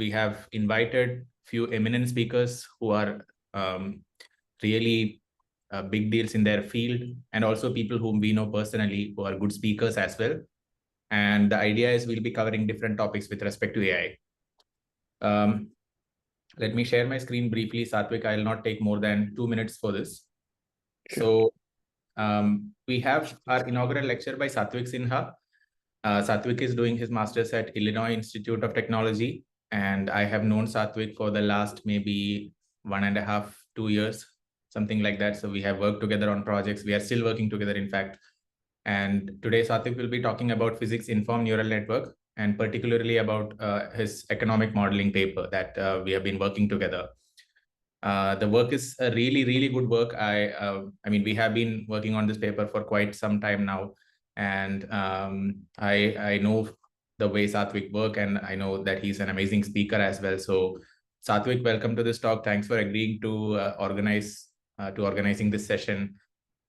we have invited few eminent speakers who are really big deals in their field, and also people whom we know personally who are good speakers as well. And the idea is we'll be covering different topics with respect to AI. Let me share my screen briefly, Satwik. I'll not take more than 2 minutes for this. Sure. So we have our inaugural lecture by Satwik Sinha. Satwik is doing his master's at Illinois Institute of Technology, and I have known Satwik for the last maybe 1.5, 2 years, something like that. So we have worked together on projects. We are still working together, in fact. And today, Satwik will be talking about physics-informed neural network, and particularly about his economic modeling paper that we have been working together. The work is a really, really good work. I mean, we have been working on this paper for quite some time now, and I know the way Satwik work, and I know that he's an amazing speaker as well. So, Satwik, welcome to this talk. Thanks for agreeing to organizing this session,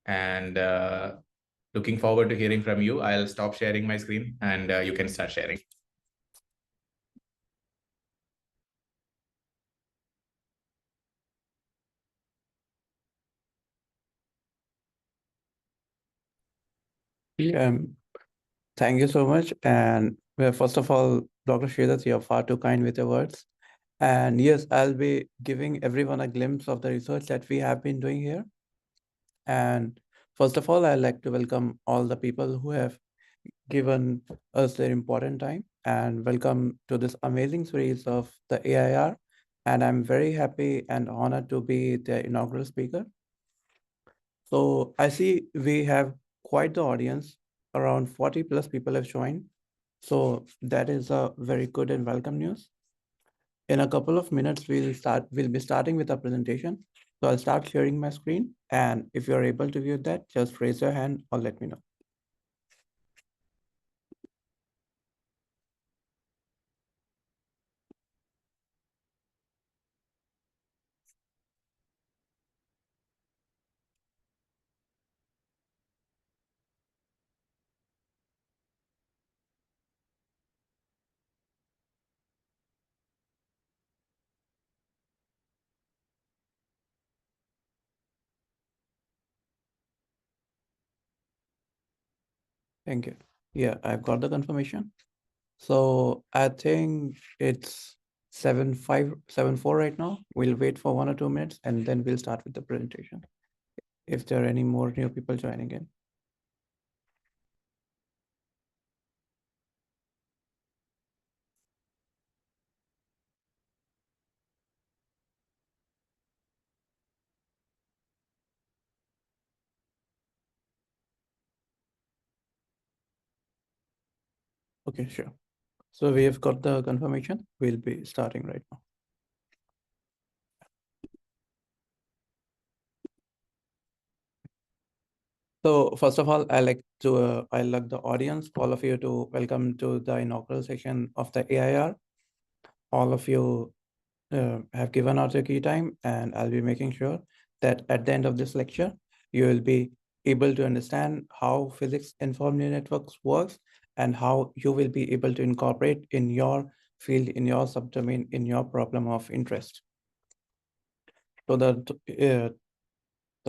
and looking forward to hearing from you. I'll stop sharing my screen, and you can start sharing. Thank you so much. And first of all, Dr. Shredas, you're far too kind with your words. And yes, I'll be giving everyone a glimpse of the research that we have been doing here. And first of all, I'd like to welcome all the people who have given us their important time, and welcome to this amazing series of the AIR. And I'm very happy and honored to be the inaugural speaker. So I see we have quite the audience. Around 40 plus people have joined. So that is a very good and welcome news. In a couple of minutes, we'll be starting with our presentation. So I'll start sharing my screen. And if you're able to view that, just raise your hand or let me know. Thank you. Yeah, I've got the confirmation. So I think it's 7574 right now. We'll wait for 1 or 2 minutes and then we'll start with the presentation, if there are any more new people joining in. Okay, sure. So we have got the confirmation. We'll be starting right now. So first of all, I'd like the audience, all of you, to welcome to the inaugural session of the AIR. All of you have given out your key time, and I'll be making sure that at the end of this lecture, you will be able to understand how physics-informed neural networks works and how you will be able to incorporate in your field, in your subdomain, in your problem of interest. So the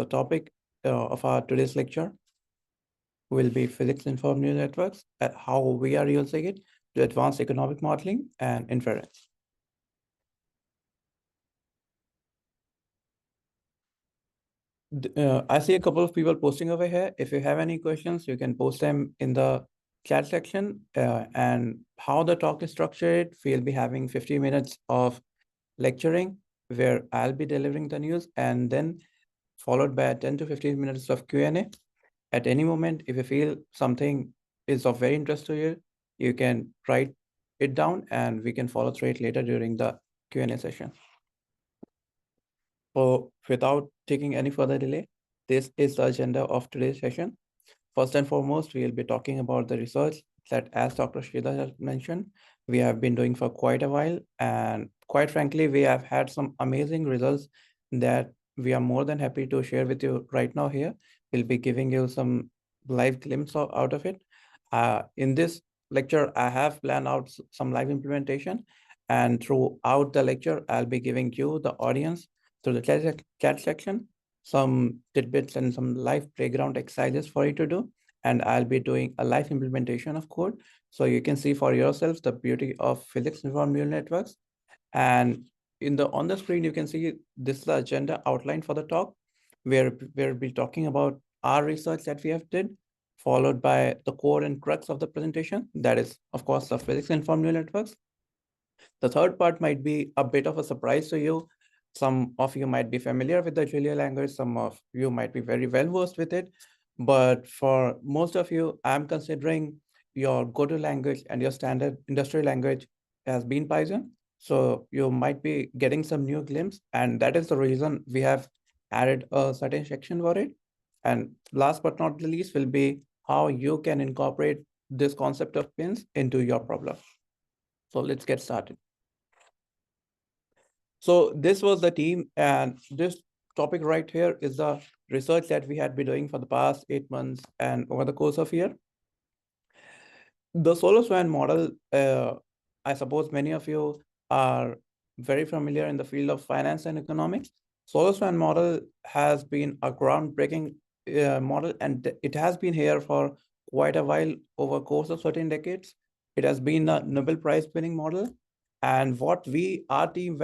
topic of our today's lecture will be physics-informed neural networks, and how we are using it to advance economic modeling and inference. I see a couple of people posting over here. If you have any questions, you can post them in the chat section. And how the talk is structured, we'll be having 50 minutes of lecturing where I'll be delivering the news, and then followed by 10 to 15 minutes of Q&A. At any moment, if you feel something is of very interest to you, you can write it down and we can follow through it later during the Q&A session. So without taking any further delay, this is the agenda of today's session. First and foremost, we'll be talking about the research that, as Dr. Sridhar has mentioned, we have been doing for quite a while. And quite frankly, we have had some amazing results that we are more than happy to share with you right now here. We'll be giving you some live glimpse out of it. In this lecture, I have planned out some live implementation, And throughout the lecture, I'll be giving you, the audience, through the chat section, some tidbits and some live playground exercises for you to do. And I'll be doing a live implementation of code. So you can see for yourselves the beauty of physics-informed neural networks. And on the screen, you can see this is the agenda outlined for the talk, where we'll be talking about our research that we have did, followed by the core and crux of the presentation. That is, of course, the physics-informed neural networks. The third part might be a bit of a surprise to you. Some of you might be familiar with the Julia language. Some of you might be very well versed with it. But for most of you, I'm considering your go-to language and your standard industry language has been Python. So you might be getting some new glimpse. And that is the reason we have added a certain section for it. And last but not the least will be how you can incorporate this concept of pins into your problem. So let's get started. So this was the team, and this topic right here is the research that we had been doing for the past 8 months and over the course of year. The Solo Swan model, I suppose many of you are very familiar in the field of finance and economics. Solo Swan model has been a groundbreaking model, and it has been here for quite a while over course of certain decades. It has been a Nobel Prize winning model. And what our team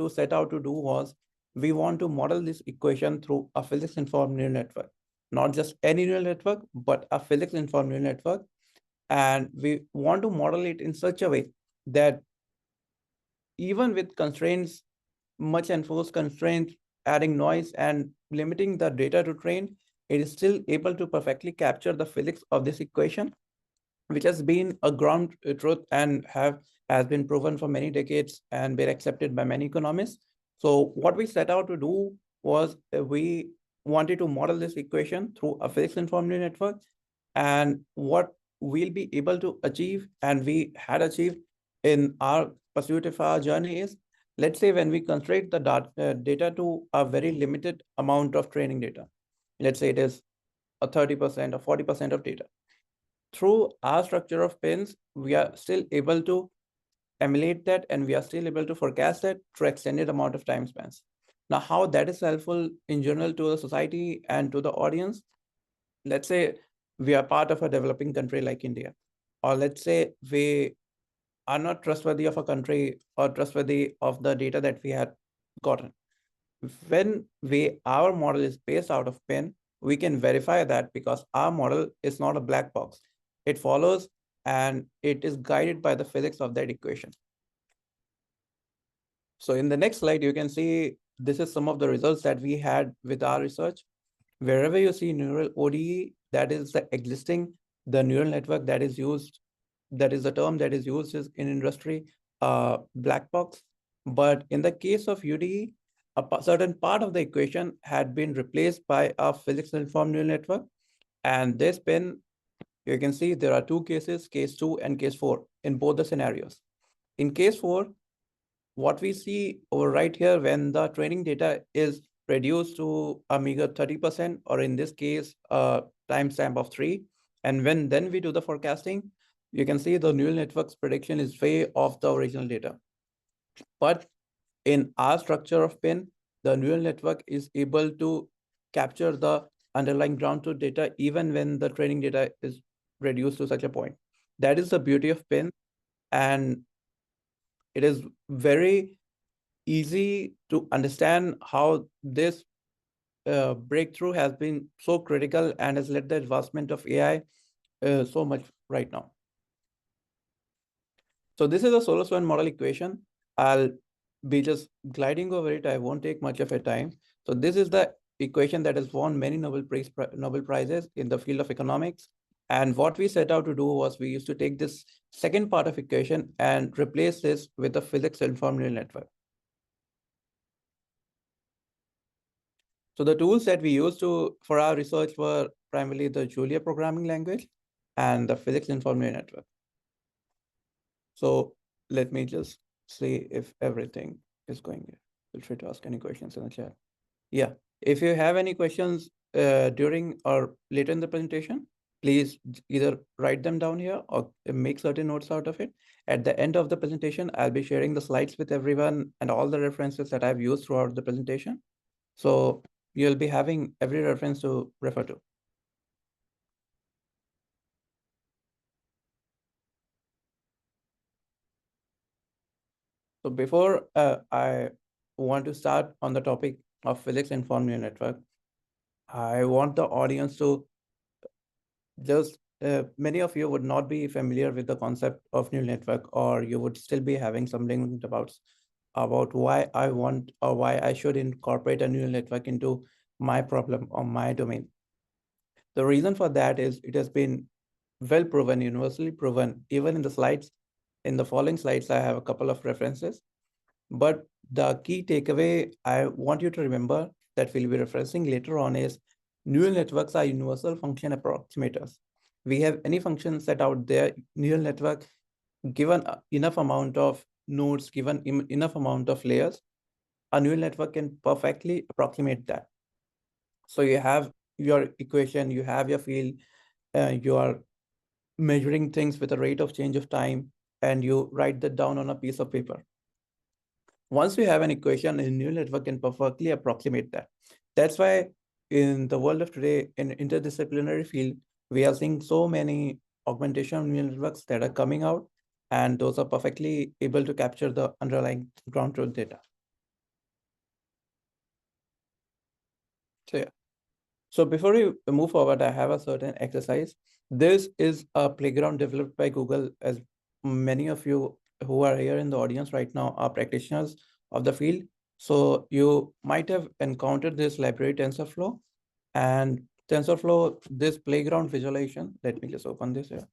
set out to do was, we want to model this equation through a physics-informed neural network. Not just any neural network, but a physics-informed neural network. And we want to model it in such a way that even with constraints, much enforced constraints, adding noise and limiting the data to train, it is still able to perfectly capture the physics of this equation, which has been a ground truth and has been proven for many decades and been accepted by many economists. So what we set out to do was, we wanted to model this equation through a physics-informed neural network. And what we'll be able to achieve, and we had achieved in our pursuit of our journey, is, let's say when we constrain the data to a very limited amount of training data, let's say it is a 30% or 40% of data. Through our structure of pins, we are still able to emulate that, and we are still able to forecast that through extended amount of time spans. Now, how that is helpful in general to the society and to the audience, let's say we are part of a developing country like India, or let's say we are not trustworthy of a country or trustworthy of the data that we had gotten. When our model is based out of PIN, we can verify that because our model is not a black box. It follows and it is guided by the physics of that equation. So in the next slide, you can see this is some of the results that we had with our research. Wherever you see neural ODE, that is the neural network that is used, that is the term that is used in industry, black box. But in the case of UDE, a certain part of the equation had been replaced by a physics-informed neural network. And this pin, you can see there are two cases, case 2 and case 4, in both the scenarios. In case 4, what we see over right here, when the training data is reduced to a meager 30%, or in this case, a timestamp of 3, and then we do the forecasting, you can see the neural network's prediction is way off the original data. But in our structure of PIN, the neural network is able to capture the underlying ground truth data even when the training data is reduced to such a point. That is the beauty of PIN, and it is very easy to understand how this breakthrough has been so critical and has led the advancement of AI so much right now. So this is a Solo Swan model equation. I'll be just gliding over it. I won't take much of a time. So this is the equation that has won many Nobel Prizes in the field of economics. And what we set out to do was, we used to take this second part of equation and replace this with a physics-informed neural network. So the tools that we used for our research were primarily the Julia programming language and the physics-informed neural network. So let me just see if everything is going here. Feel free to ask any questions in the chat. Yeah, if you have any questions during or later in the presentation, please either write them down here or make certain notes out of it. At the end of the presentation, I'll be sharing the slides with everyone and all the references that I've used throughout the presentation. So you'll be having every reference to refer to. So before I want to start on the topic of physics-informed neural network, I want the audience to just, many of you would not be familiar with the concept of neural network, or you would still be having some lingering doubts about why I want or why I should incorporate a neural network into my problem or my domain. The reason for that is it has been well proven, universally proven, even in the slides. In the following slides, I have a couple of references. But the key takeaway I want you to remember that we'll be referencing later on is neural networks are universal function approximators. We have any function set out there, neural network, given enough amount of nodes, given enough amount of layers, a neural network can perfectly approximate that. So you have your equation, you have your field, you are measuring things with a rate of change of time, and you write that down on a piece of paper. Once we have an equation, a neural network can perfectly approximate that. That's why in the world of today, in interdisciplinary field, we are seeing so many augmentation neural networks that are coming out, and those are perfectly able to capture the underlying ground truth data. So yeah. So before we move forward, I have a certain exercise. This is a playground developed by Google, as many of you who are here in the audience right now are practitioners of the field. So you might have encountered this library TensorFlow, and TensorFlow, this playground visualization. Let me just open this here.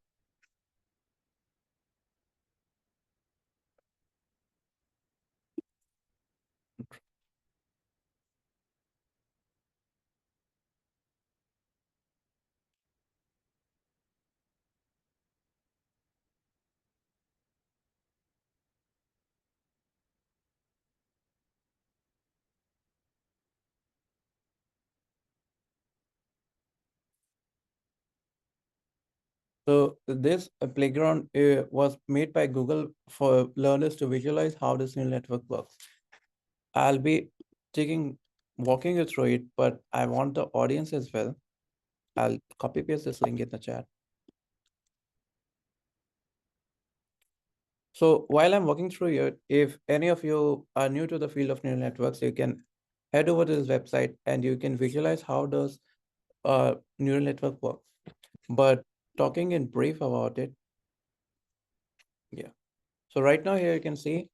So this playground was made by Google for learners to visualize how this neural network works. I'll be walking you through it, but I want the audience as well. I'll copy paste this link in the chat. So while I'm walking through it, if any of you are new to the field of neural networks, you can head over to this website and you can visualize how does a neural network work. But talking in brief about it, yeah. So right now here you can see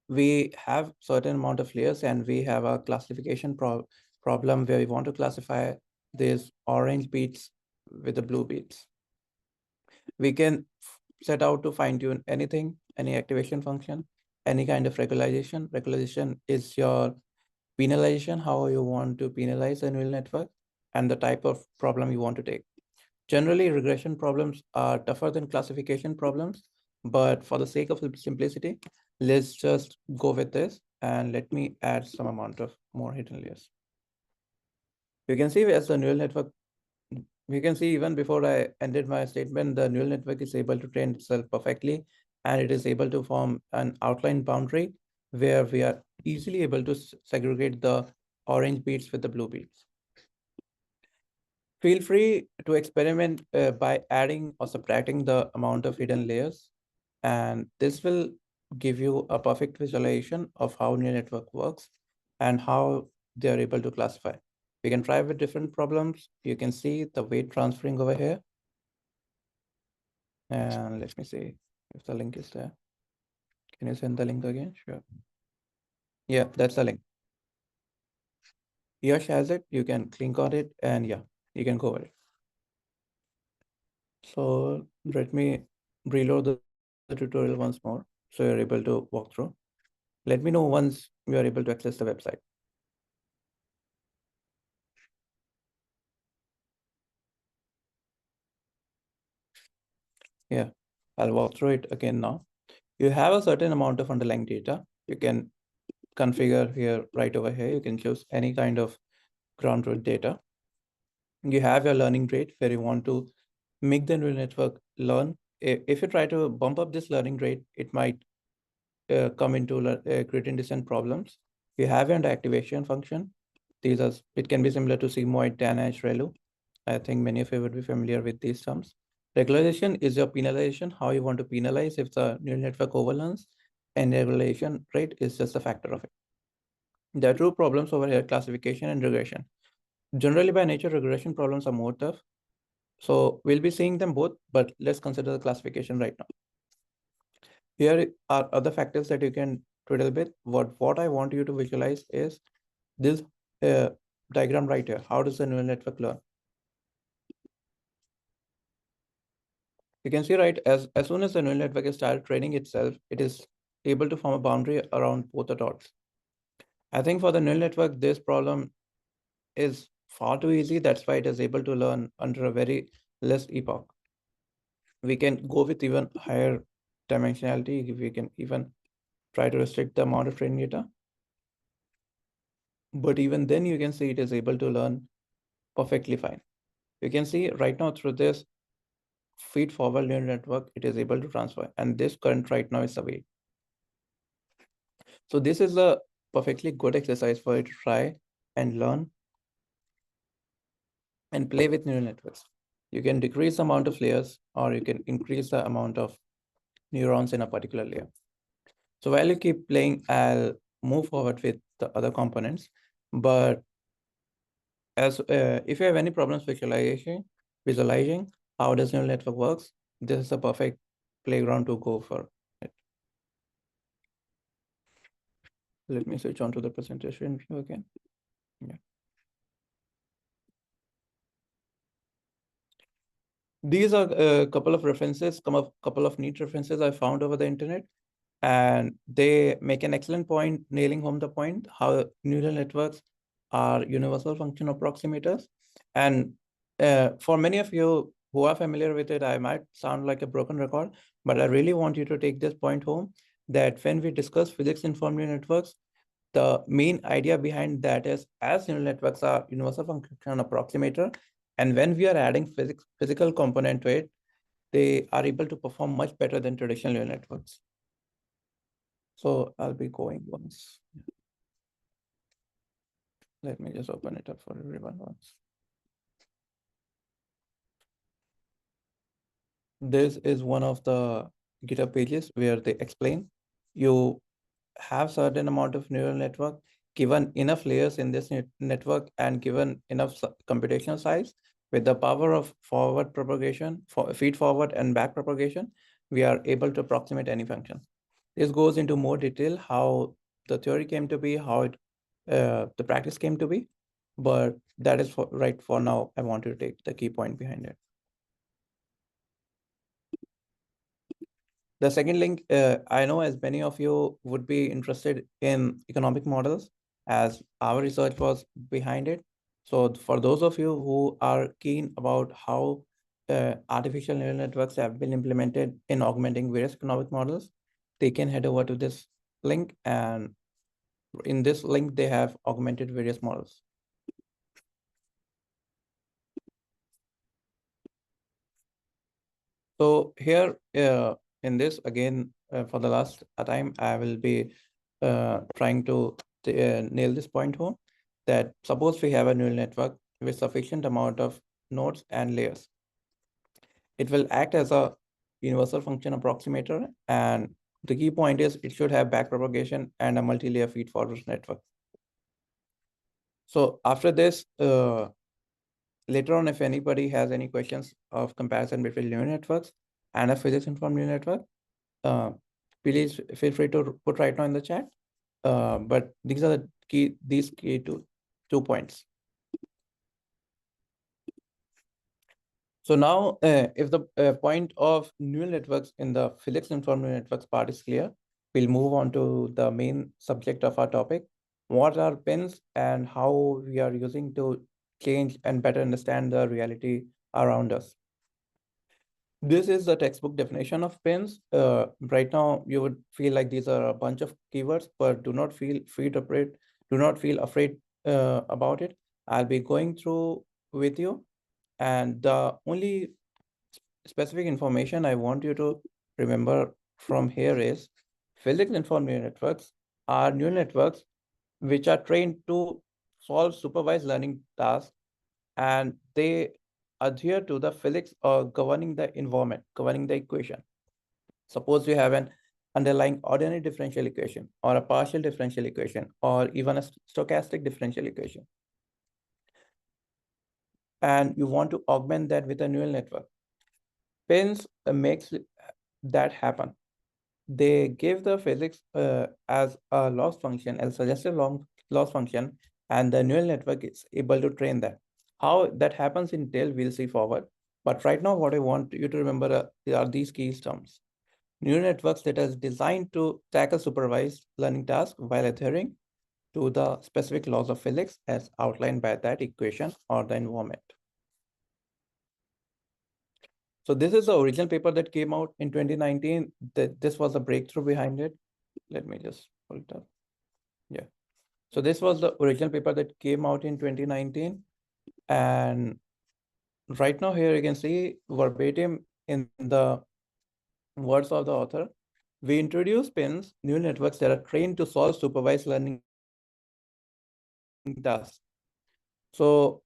we have certain amount of layers, and we have a classification problem where we want to classify these orange beats with the blue beats. We can set out to fine tune anything, any activation function, any kind of regularization. Regularization is your penalization, how you want to penalize a neural network, and the type of problem you want to take. Generally, regression problems are tougher than classification problems, but for the sake of simplicity, let's just go with this, and let me add some amount of more hidden layers. You can see as the neural network, we can see even before I ended my statement, the neural network is able to train itself perfectly, and it is able to form an outline boundary where we are easily able to segregate the orange beats with the blue beats. Feel free to experiment by adding or subtracting the amount of hidden layers, and this will give you a perfect visualization of how neural network works and how they are able to classify. We can try with different problems. You can see the weight transferring over here. And let me see if the link is there. Can you send the link again? Sure. Yeah, that's the link. Yash has it. You can click on it, and yeah, you can go over it. So let me reload the tutorial once more so you're able to walk through. Let me know once you are able to access the website. Yeah, I'll walk through it again now. You have a certain amount of underlying data. You can configure here, right over here. You can choose any kind of ground truth data. You have your learning rate where you want to make the neural network learn if you try to bump up this learning rate, it might come into gradient descent problems. You have an activation function. It can be similar to sigmoid, tanh, ReLU. I think many of you would be familiar with these terms. Regularization is your penalization, how you want to penalize if the neural network overlearns, and regularization rate is just a factor of it. There are two problems over here, classification and regression. Generally, by nature, regression problems are more tough. So we'll be seeing them both, but let's consider the classification right now. Here are other factors that you can twiddle with. What I want you to visualize is this diagram right here. How does the neural network learn? You can see, right, as soon as the neural network is started training itself, it is able to form a boundary around both the dots. I think for the neural network, this problem is far too easy. That's why it is able to learn under a very less epoch. We can go with even higher dimensionality. We can even try to restrict the amount of training data. But even then you can see it is able to learn perfectly fine. You can see right now through this feed forward neural network, it is able to transfer. And this current right now is away. So this is a perfectly good exercise for you to try and learn and play with neural networks. You can decrease the amount of layers or you can increase the amount of neurons in a particular layer. So while you keep playing, I'll move forward with the other components. But if you have any problems visualizing how does neural network works, this is a perfect playground to go for it. Let me switch on to the presentation view again. Yeah. These are a couple of references, couple of neat references I found over the internet, and they make an excellent point, nailing home the point, how neural networks are universal function approximators. And for many of you who are familiar with it, I might sound like a broken record, but I really want you to take this point home, that when we discuss physics-informed neural networks, the main idea behind that is, as neural networks are universal function approximator, and when we are adding physical component to it, they are able to perform much better than traditional neural networks. So I'll be going once. Let me just open it up for everyone once. This is one of the GitHub pages where they explain you have certain amount of neural network, given enough layers in this network and given enough computational size, with the power of forward propagation, feed forward and back propagation, we are able to approximate any function. This goes into more detail how the theory came to be, how the practice came to be, but that is for now. I want to take the key point behind it. The second link, I know as many of you would be interested in economic models, as our research was behind it. So for those of you who are keen about how artificial neural networks have been implemented in augmenting various economic models, they can head over to this link, and in this link, they have augmented various models. So here in this, again, for the last time, I will be trying to nail this point home, that suppose we have a neural network with sufficient amount of nodes and layers. It will act as a universal function approximator, and the key point is it should have backpropagation and a multi-layer feed-forward network. So after this, later on, if anybody has any questions of comparison between neural networks and a physics-informed neural network, please feel free to put right now in the chat. But these are the key two points. So now, if the point of neural networks in the physics-informed neural networks part is clear, we'll move on to the main subject of our topic. What are pins and how we are using to change and better understand the reality around us. This is the textbook definition of pins. Right now, you would feel like these are a bunch of keywords, but do not feel afraid about it. I'll be going through with you, and the only specific information I want you to remember from here is physics informed neural networks are neural networks which are trained to solve supervised learning tasks, and they adhere to the physics governing the environment, governing the equation. Suppose you have an underlying ordinary differential equation or a partial differential equation or even a stochastic differential equation, and you want to augment that with a neural network. Pins makes that happen. They give the physics as a loss function, as suggestive loss function, and the neural network is able to train that. How that happens in detail, we'll see forward. But right now, what I want you to remember are these key terms. Neural networks that are designed to tackle supervised learning tasks while adhering to the specific laws of physics as outlined by that equation or the environment. So this is the original paper that came out in 2019. This was a breakthrough behind it. Let me just pull it up. Yeah. So this was the original paper that came out in 2019. And right now here you can see verbatim in the words of the author, we introduce pins, neural networks that are trained to solve supervised learning tasks. So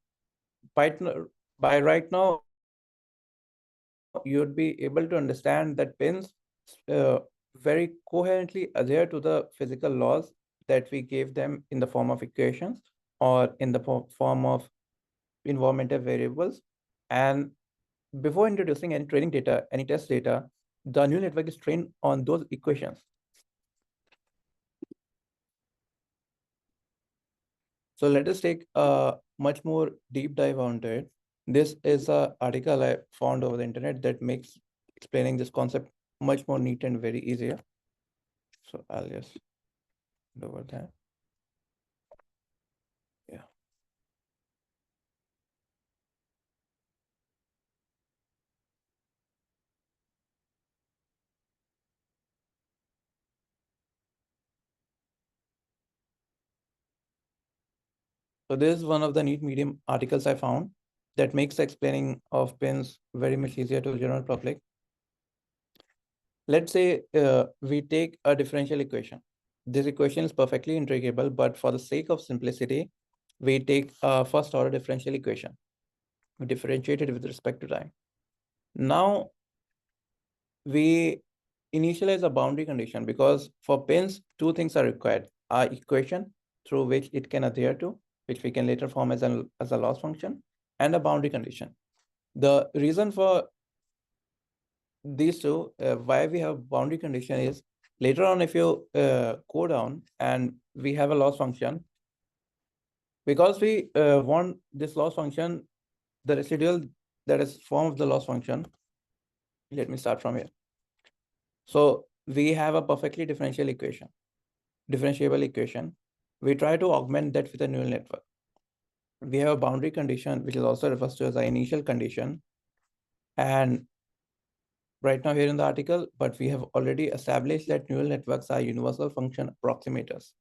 by right now, you'd be able to understand that pins very coherently adhere to the physical laws that we gave them in the form of equations or in the form of environmental variables. And before introducing any training data, any test data, the neural network is trained on those equations. So let us take a much more deep dive onto it. This is an article I found over the internet that makes explaining this concept much more neat and very easier. So I'll just go over that. Yeah. So this is one of the neat medium articles I found that makes the explaining of pins very much easier to the general public. Let's say we take a differential equation. This equation is perfectly integrable, but for the sake of simplicity, we take a first order differential equation. We differentiate it with respect to time. Now we initialize a boundary condition because for pins, two things are required: our equation through which it can adhere to, which we can later form as a loss function, and a boundary condition. The reason for these two, why we have boundary condition is later on, if you go down and we have a loss function, because we want this loss function, the residual that is form of the loss function. Let me start from here. So we have a perfectly differentiable equation. We try to augment that with a neural network. We have a boundary condition, which is also referred to as an initial condition. And right now here in the article, but we have already established that neural networks are universal function approximators.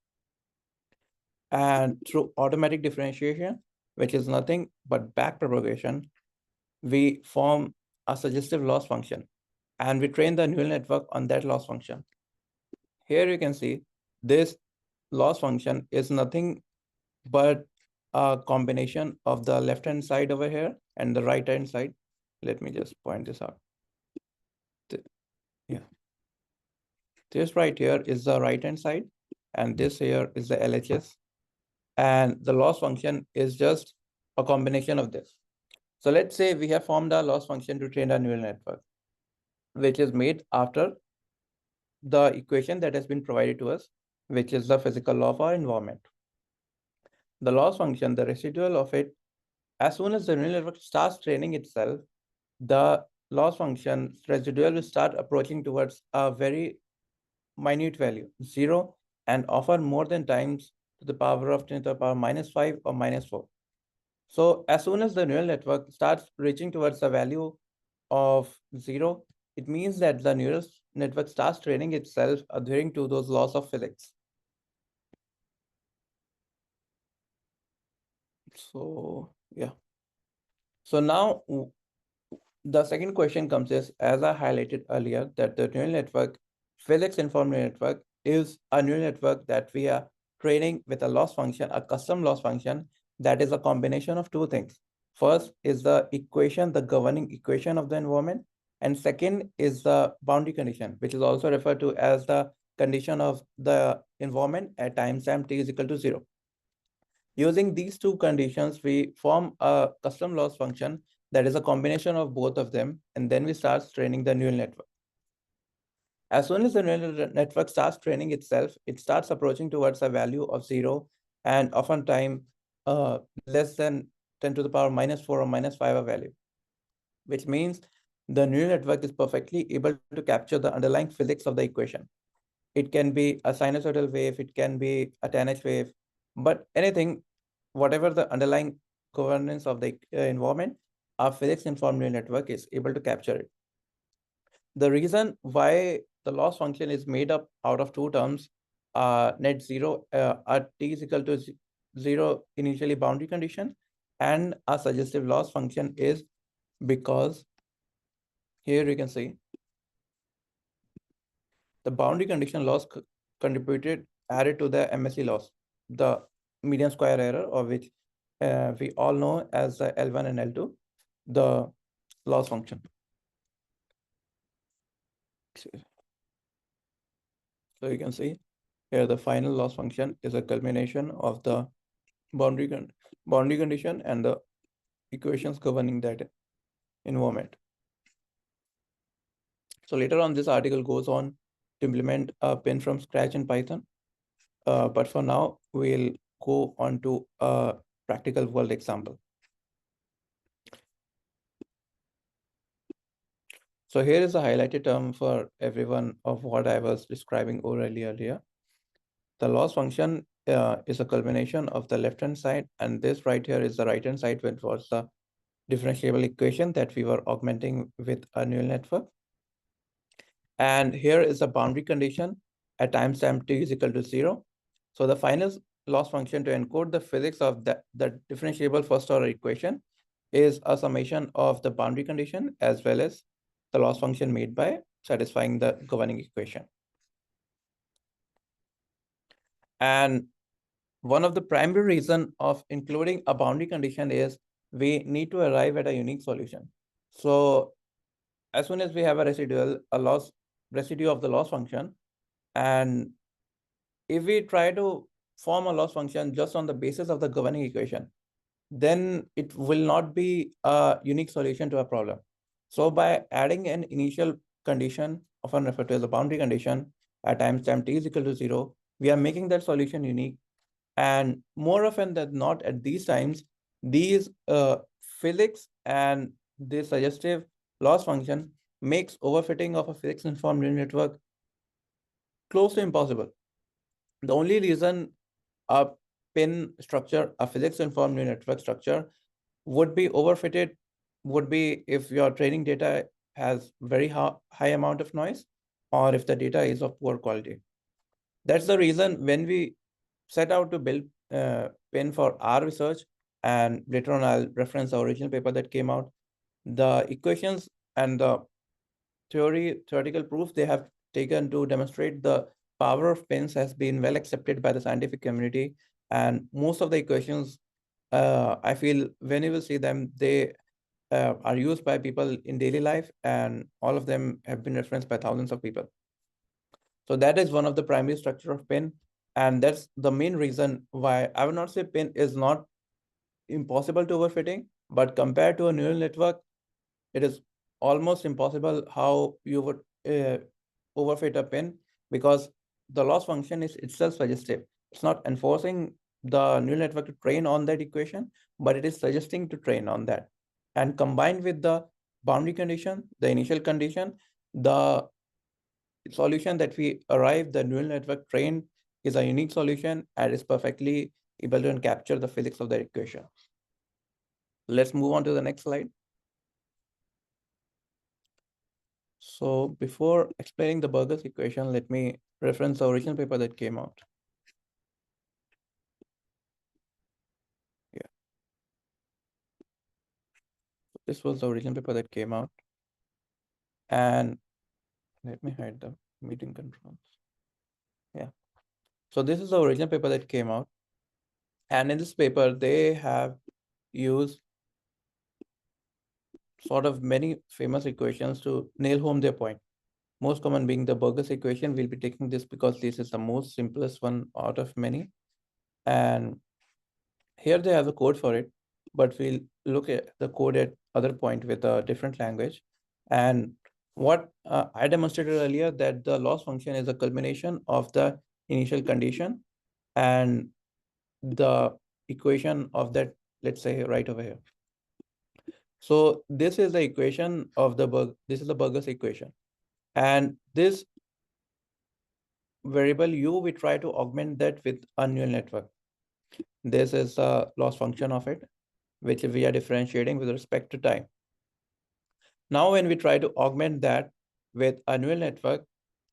And through automatic differentiation, which is nothing but backpropagation, we form a suggestive loss function, and we train the neural network on that loss function. Here you can see this loss function is nothing but a combination of the left-hand side over here and the right-hand side. Let me just point this out. Yeah. This right here is the right-hand side, and this here is the LHS. And the loss function is just a combination of this. So let's say we have formed our loss function to train our neural network, which is made after the equation that has been provided to us, which is the physical law of our environment. The loss function, the residual of it, as soon as the neural network starts training itself, the loss function residual will start approaching towards a very minute value, 0, and often more than times to the power of 10 to the power -5 or -4. So as soon as the neural network starts reaching towards the value of 0, it means that the neural network starts training itself adhering to those laws of physics. So yeah. So now the second question comes is, as I highlighted earlier, that the neural network, physics-informed neural network, is a neural network that we are training with a loss function, a custom loss function that is a combination of two things. First is the equation, the governing equation of the environment, and second is the boundary condition, which is also referred to as the condition of the environment at timestamp t is equal to 0. Using these two conditions, we form a custom loss function that is a combination of both of them, and then we start training the neural network. As soon as the neural network starts training itself, it starts approaching towards a value of 0 and oftentimes less than 10 to the power -4 or -5 a value, which means the neural network is perfectly able to capture the underlying physics of the equation. It can be a sinusoidal wave, it can be a tangent wave, but anything, whatever the underlying governance of the environment, our physics-informed neural network is able to capture it. The reason why the loss function is made up out of two terms, net zero at t is equal to 0 initially boundary condition, and a suggestive loss function is because here you can see the boundary condition loss contributed added to the MSE loss, the median square error, of which we all know as the L1 and L2, the loss function. So you can see here the final loss function is a culmination of the boundary condition and the equations governing that environment. So later on, this article goes on to implement a pin from scratch in Python. But for now, we'll go on to a practical world example. So here is a highlighted term for everyone of what I was describing orally earlier. The loss function is a culmination of the left-hand side, and this right here is the right-hand side, which was the differentiable equation that we were augmenting with a neural network. And here is a boundary condition at timestamp t is equal to 0. So the final loss function to encode the physics of the differentiable first order equation is a summation of the boundary condition as well as the loss function made by satisfying the governing equation. And one of the primary reasons of including a boundary condition is we need to arrive at a unique solution. So as soon as we have a residue of the loss function, and if we try to form a loss function just on the basis of the governing equation, then it will not be a unique solution to a problem. So by adding an initial condition, often referred to as a boundary condition, at timestamp t is equal to 0, we are making that solution unique. And more often than not, at these times, these physics and the suggestive loss function makes overfitting of a physics-informed neural network close to impossible. The only reason a pin structure, a physics-informed neural network structure, would be overfitted would be if your training data has very high amount of noise, or if the data is of poor quality. That's the reason when we set out to build pin for our research, and later on I'll reference the original paper that came out, the equations and the theoretical proof they have taken to demonstrate the power of pins has been well accepted by the scientific community. And most of the equations, I feel when you will see them, they are used by people in daily life, and all of them have been referenced by thousands of people. So that is one of the primary structure of pin. And that's the main reason why I would not say pin is not impossible to overfitting, but compared to a neural network, it is almost impossible how you would overfit a pin, because the loss function is itself suggestive. It's not enforcing the neural network to train on that equation, but it is suggesting to train on that. And combined with the boundary condition, the initial condition, the solution that we arrive, the neural network trained, is a unique solution and is perfectly able to capture the physics of the equation. Let's move on to the next slide. So before explaining the Burgers equation, let me reference the original paper that came out. Yeah. This was the original paper that came out. And let me hide the meeting controls. Yeah. So this is the original paper that came out. And in this paper, they have used sort of many famous equations to nail home their point. Most common being the Burgers equation. We'll be taking this because this is the most simplest one out of many. And here they have the code for it, but we'll look at the code at other point with a different language. And what I demonstrated earlier, that the loss function is a culmination of the initial condition and the equation of that, let's say right over here. So this is the equation of this is the Burgers equation. And this variable u, we try to augment that with a neural network. This is the loss function of it, which we are differentiating with respect to time. Now, when we try to augment that with a neural network,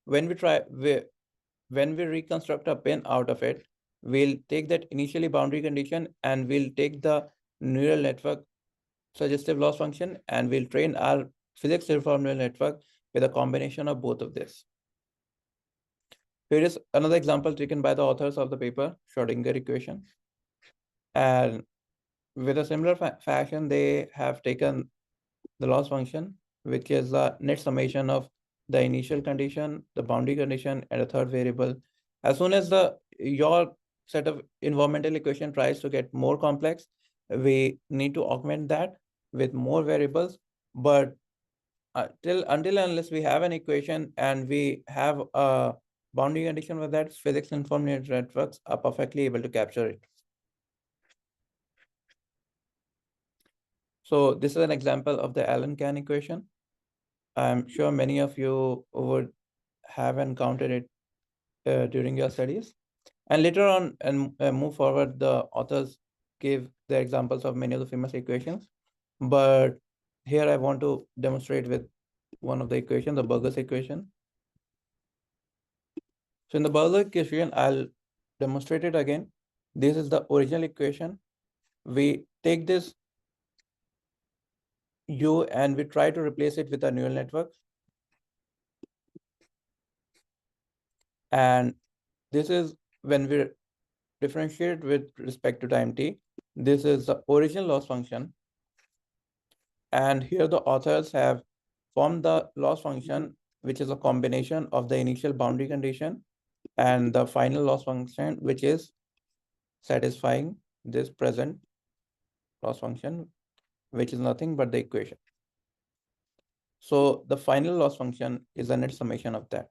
when we reconstruct a pin out of it, we'll take that initially boundary condition and we'll take the neural network suggestive loss function and we'll train our physics uniform neural network with a combination of both of this. Here is another example taken by the authors of the paper, Schrodinger equation. And with a similar fashion, they have taken the loss function, which is the net summation of the initial condition, the boundary condition, and a third variable. As soon as your set of environmental equation tries to get more complex, we need to augment that with more variables. But until unless we have an equation and we have a boundary condition with that, physics informed networks are perfectly able to capture it. So this is an example of the Allen-Cahn equation. I'm sure many of you would have encountered it during your studies. And later on, and move forward, the authors gave the examples of many of the famous equations. But here I want to demonstrate with one of the equations, the Burgers equation. So in the Burgers equation, I'll demonstrate it again. This is the original equation. We take this U and we try to replace it with a neural network. And this is when we differentiate with respect to time t. This is the original loss function. And here the authors have formed the loss function, which is a combination of the initial boundary condition and the final loss function, which is satisfying this present loss function, which is nothing but the equation. So the final loss function is a net summation of that.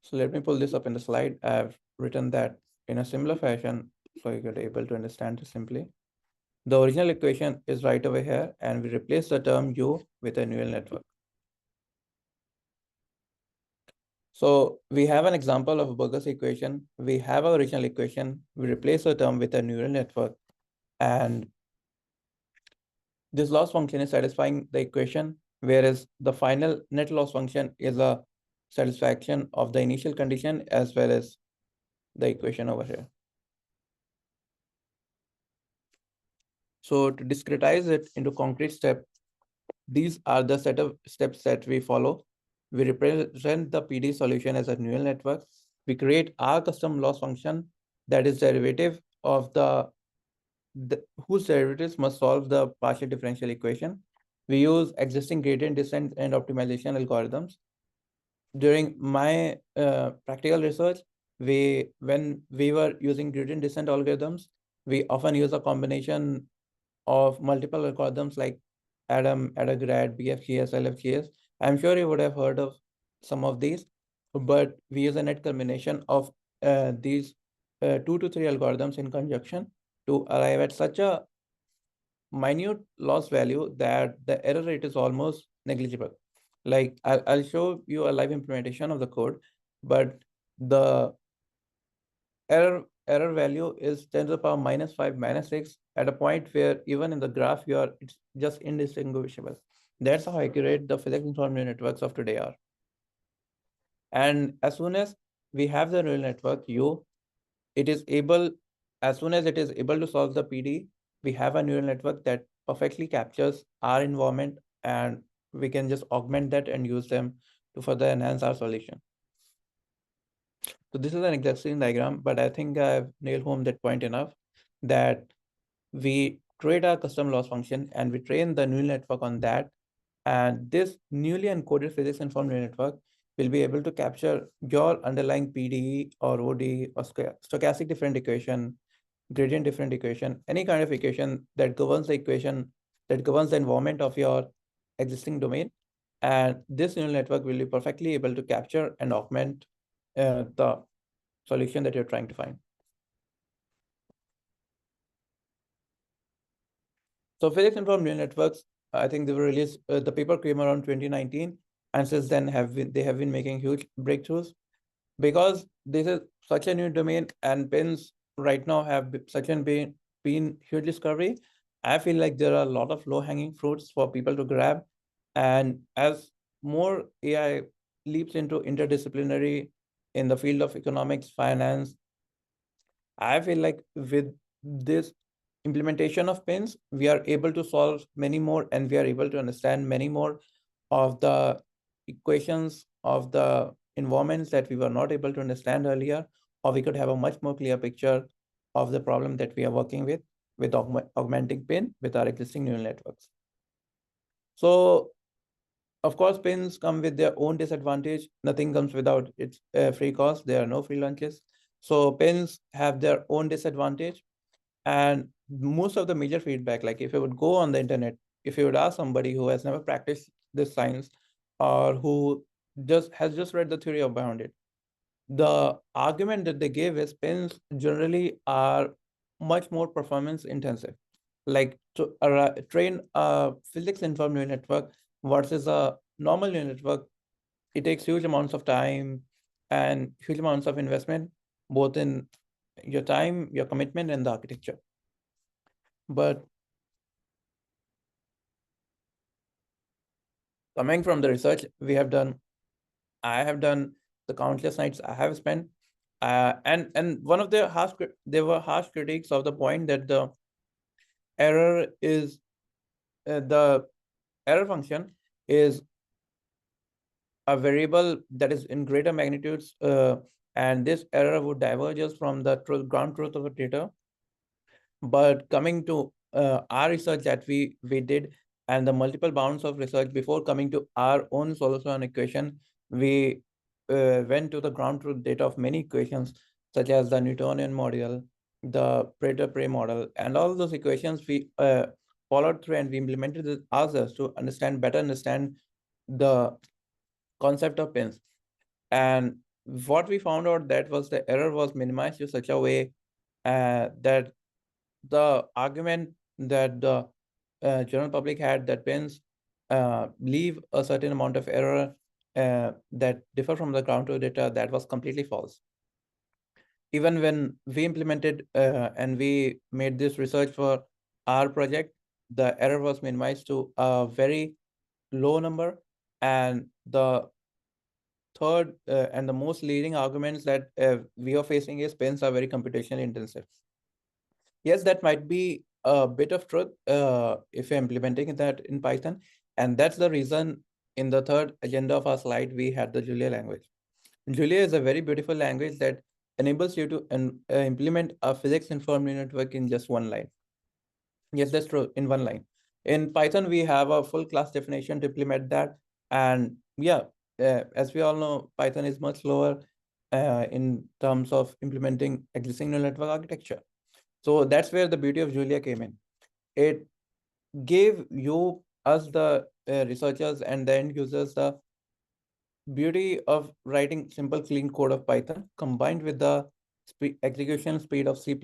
So let me pull this up in the slide. I've written that in a similar fashion, so you get able to understand it simply. The original equation is right over here, and we replace the term u with a neural network. So we have an example of a Burgers equation. We have our original equation. We replace the term with a neural network, and this loss function is satisfying the equation, whereas the final net loss function is a satisfaction of the initial condition as well as the equation over here. So to discretize it into concrete steps, these are the set of steps that we follow. We represent the PD solution as a neural network. We create our custom loss function that is derivative of whose derivatives must solve the partial differential equation. We use existing gradient descent and optimization algorithms. During my practical research, when we were using gradient descent algorithms, we often use a combination of multiple algorithms like ADAM, AdaGrad, BFGS, LFGS. I'm sure you would have heard of some of these, but we use a net combination of these 2 to 3 algorithms in conjunction to arrive at such a minute loss value that the error rate is almost negligible. Like I'll show you a live implementation of the code, but the error value is 10 to the power minus 5, minus 6 at a point where even in the graph, it's just indistinguishable. That's how accurate the physics informed neural networks of today are. And as soon as we have the neural network U, as soon as it is able to solve the PD, we have a neural network that perfectly captures our environment, and we can just augment that and use them to further enhance our solution. So this is an existing diagram, but I think I've nailed home that point enough, that we create our custom loss function and we train the neural network on that. And this newly encoded physics-informed neural network will be able to capture your underlying PDE or ODE or stochastic different equation, gradient different equation, any kind of equation that governs the equation, that governs the environment of your existing domain. And this neural network will be perfectly able to capture and augment the solution that you're trying to find. So physics-informed neural networks, I think they were released, the paper came around 2019, and since then they have been making huge breakthroughs, because this is such a new domain and pins right now have such an been huge discovery. I feel like there are a lot of low-hanging fruits for people to grab. And as more AI leaps into interdisciplinary in the field of economics, finance, I feel like with this implementation of pins, we are able to solve many more, and we are able to understand many more of the equations of the environments that we were not able to understand earlier, or we could have a much more clear picture of the problem that we are working with augmenting pin with our existing neural networks. So of course, pins come with their own disadvantage. Nothing comes without its free cost. There are no free lunches. So pins have their own disadvantage. And most of the major feedback, like if you would go on the internet, if you would ask somebody who has never practiced this science or who has just read the theory behind it, the argument that they give is pins generally are much more performance intensive. Like to train a physics-informed neural network versus a normal neural network, it takes huge amounts of time and huge amounts of investment, both in your time, your commitment, and the architecture. But coming from the research we have done, I have done the countless nights I have spent, and one of the there were harsh critiques of the point that error is the error function is a variable that is in greater magnitudes, and this error would diverge us from the ground truth of the data. But coming to our research that we did, and the multiple bounds of research before coming to our own solution equation, we went to the ground truth data of many equations, such as the Newtonian model, the predator-prey model, and all those equations we followed through, and we implemented it ourselves to better understand the concept of pins. And what we found out that was the error was minimized to such a way that the argument that the general public had, that pins leave a certain amount of error that differ from the ground truth data, that was completely false. Even when we implemented and we made this research for our project, the error was minimized to a very low number. And the third and the most leading arguments that we are facing is pins are very computationally intensive. Yes, that might be a bit of truth if you're implementing that in Python. And that's the reason in the third agenda of our slide, we had the Julia language. Julia is a very beautiful language that enables you to implement a physics-informed neural network in just one line. Yes, that's true, in one line. In Python, we have a full class definition to implement that. And yeah, as we all know, Python is much slower in terms of implementing existing neural network architecture. So that's where the beauty of Julia came in. It gave us the researchers and the end users, the beauty of writing simple, clean code of Python combined with the execution speed of C++.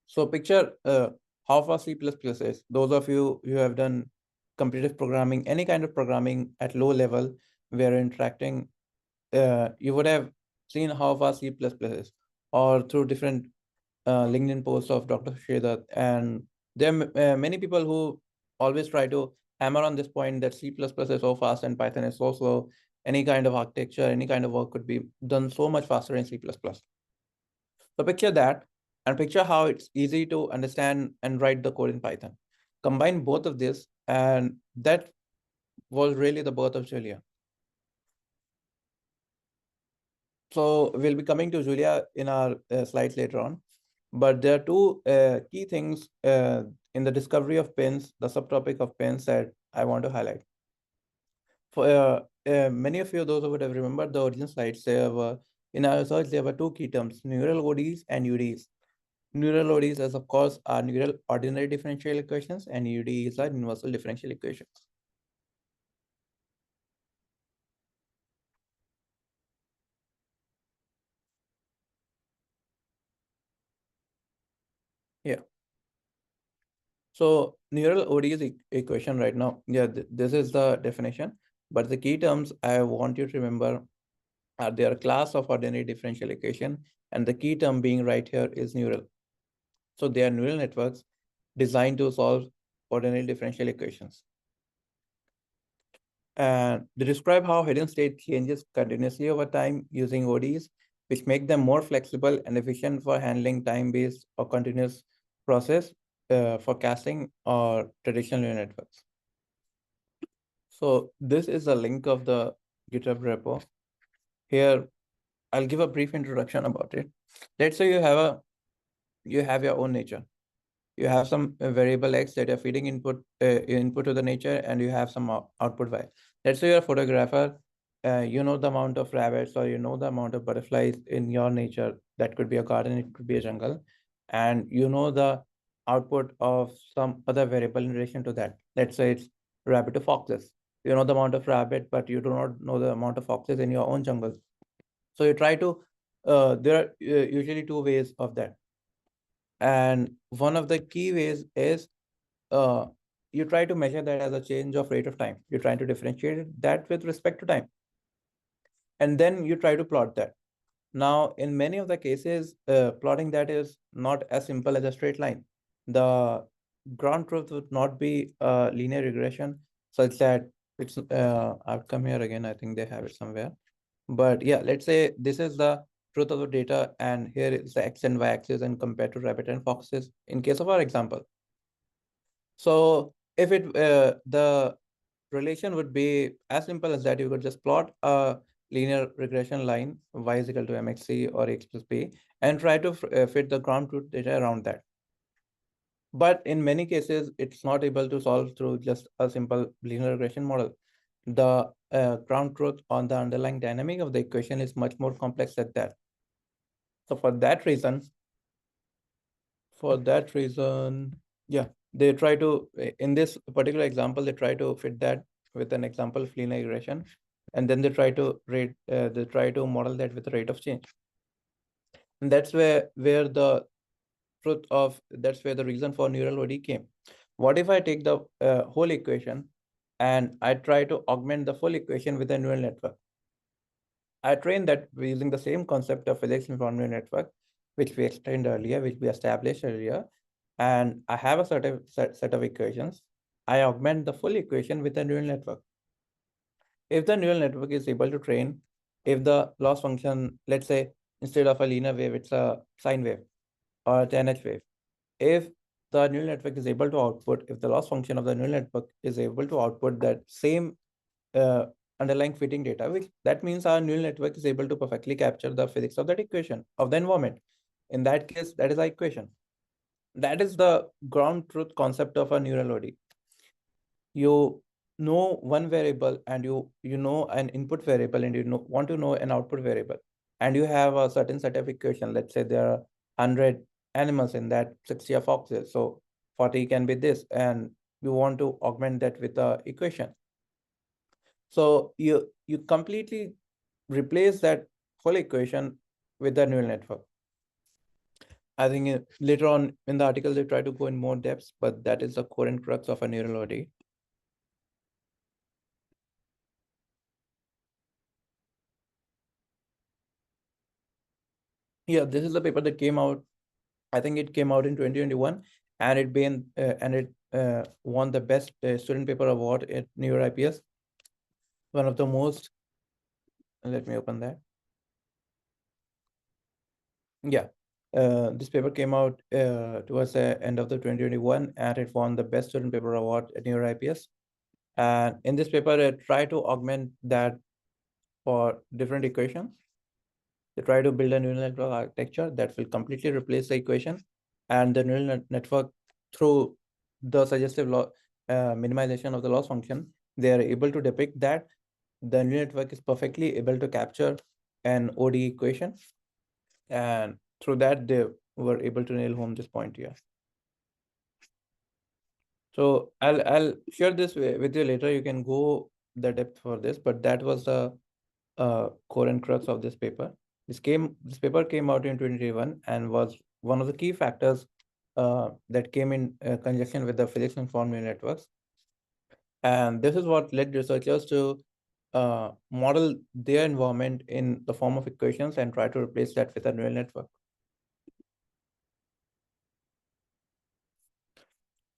So picture how fast C++ is. Those of you who have done competitive programming, any kind of programming at low level, where interacting, you would have seen how fast C++ is, or through different LinkedIn posts of Dr. Shredath. And there are many people who always try to hammer on this point that C++ is so fast and Python is so slow. Any kind of architecture, any kind of work could be done so much faster in C++. So picture that, and picture how it's easy to understand and write the code in Python. combine both of this, and that was really the birth of Julia. So we'll be coming to Julia in our slides later on. But there are two key things in the discovery of pins, the subtopic of pins, that I want to highlight. For many of you, those who would have remembered the original slides, in our research, there were two key terms, neural ODEs and UDEs. Neural ODEs, as of course, are neural ordinary differential equations, and UDEs are universal differential equations. Yeah. So neural ODEs equation right now, yeah, this is the definition. But the key terms I want you to remember are their class of ordinary differential equation, and the key term being right here is neural. So they are neural networks designed to solve ordinary differential equations. And they describe how hidden state changes continuously over time using ODEs, which make them more flexible and efficient for handling time-based or continuous process forecasting or traditional neural networks. So this is a link of the GitHub repo. Here, I'll give a brief introduction about it. Let's say you have your own nature. You have some variable X that you're feeding input to the nature, and you have some output Y. Let's say you're a photographer. You know the amount of rabbits, or you know the amount of butterflies in your nature. That could be a garden, it could be a jungle, and you know the output of some other variable in relation to that. Let's say it's rabbit to foxes. You know the amount of rabbit, but you do not know the amount of foxes in your own jungle. So you try to. There are usually two ways of that. And one of the key ways is you try to measure that as a change of rate of time. You're trying to differentiate that with respect to time. And then you try to plot that. Now, in many of the cases, plotting that is not as simple as a straight line. The ground truth would not be a linear regression such that it's, I've come here again, I think they have it somewhere. But yeah, let's say this is the truth of the data, and here is the X and Y axis and compared to rabbit and foxes in case of our example. So if the relation would be as simple as that, you could just plot a linear regression line, y is equal to mxc or x plus b, and try to fit the ground truth data around that. But in many cases, it's not able to solve through just a simple linear regression model. The ground truth on the underlying dynamic of the equation is much more complex than that. So for that reason, yeah, they try to, in this particular example, they try to fit that with an example of linear regression, and then they try to model that with the rate of change. And that's where the reason for neural OD came. What if I take the whole equation and I try to augment the full equation with a neural network? I trained that using the same concept of physics-informed neural network, which we explained earlier, which we established earlier, and I have a certain set of equations. I augment the full equation with a neural network. If the neural network is able to train, if the loss function, let's say, instead of a linear wave, it's a sine wave or a tanh wave. If the neural network is able to output, if the loss function of the neural network is able to output that same underlying fitting data, which that means our neural network is able to perfectly capture the physics of that equation of the environment. In that case, that is our equation. That is the ground truth concept of a neural OD. You know one variable, and you know an input variable, and you want to know an output variable, and you have a certain set of equation. Let's say there are 100 animals in that, 60 are foxes, so 40 can be this, and you want to augment that with the equation. So you completely replace that whole equation with the neural network. I think later on in the article, they try to go in more depths, but that is the core and crux of a neural OD. Yeah, this is the paper that came out. I think it came out in 2021, and it won the best student paper award at New York IPS. One of the most. Let me open that. Yeah. This paper came out towards the end of the 2021, and it won the Best Student Paper Award at Neuro IPS. And in this paper, I try to augment that for different equations. They try to build a neural network architecture that will completely replace the equation, and the neural network, through the suggestive minimization of the loss function, they are able to depict that the neural network is perfectly able to capture an ODE equation, and through that they were able to nail home this point here. So I'll share this with you later. You can go the depth for this, but that was the core and crux of this paper. This paper came out in 2021 and was one of the key factors that came in conjunction with the physics-informed neural networks. And this is what led researchers to model their environment in the form of equations and try to replace that with a neural network.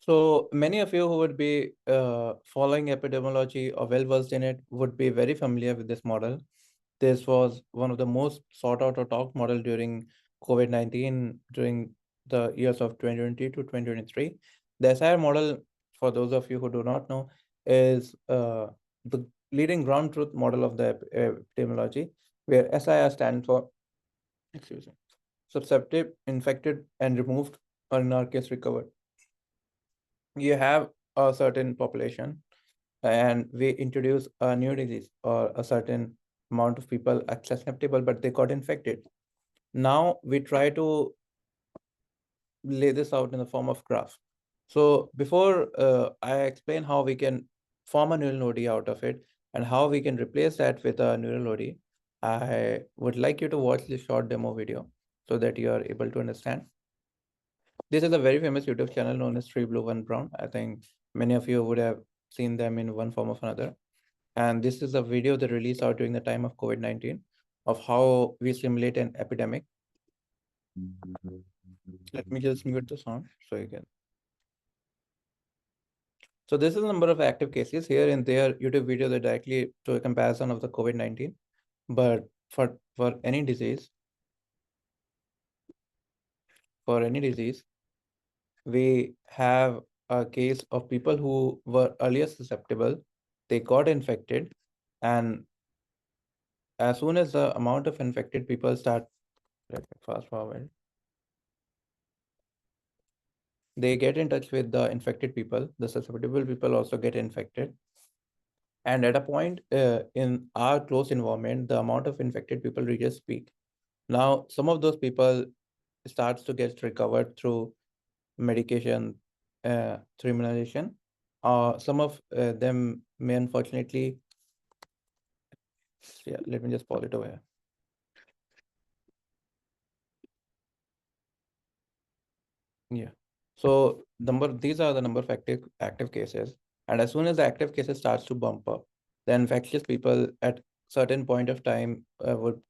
So many of you who would be following epidemiology or well-versed in it would be very familiar with this model. This was one of the most sought out or talked model during COVID-19 during the years of 2020 to 2023. The SIR model, for those of you who do not know, is the leading ground truth model of the epidemiology, where SIR stands for, excuse me, susceptible, infected, and removed, or in our case, recovered. You have a certain population and we introduce a new disease or a certain amount of people are susceptible, but they got infected. Now we try to lay this out in the form of graph. So before I explain how we can form a neural ODE out of it and how we can replace that with a neural ODE, I would like you to watch this short demo video so that you are able to understand. This is a very famous YouTube channel known as Tree Blue One Brown. I think many of you would have seen them in one form or another. And this is a video they released out during the time of COVID-19 of how we simulate an epidemic. Let me just mute the sound so you can. So this is the number of active cases. Here in their YouTube video, they directly to a comparison of the COVID-19. But for any disease, we have a case of people who were earlier susceptible, they got infected, and as soon as the amount of infected people start, fast forward, they get in touch with the infected people, the susceptible people also get infected. And at a point in our close environment, the amount of infected people reaches peak. Now, some of those people starts to get recovered through medication, through immunization. Some of them may unfortunately, yeah, let me just pause it over here. Yeah. So these are the number of active cases. And as soon as the active cases starts to bump up, the infectious people at certain point of time would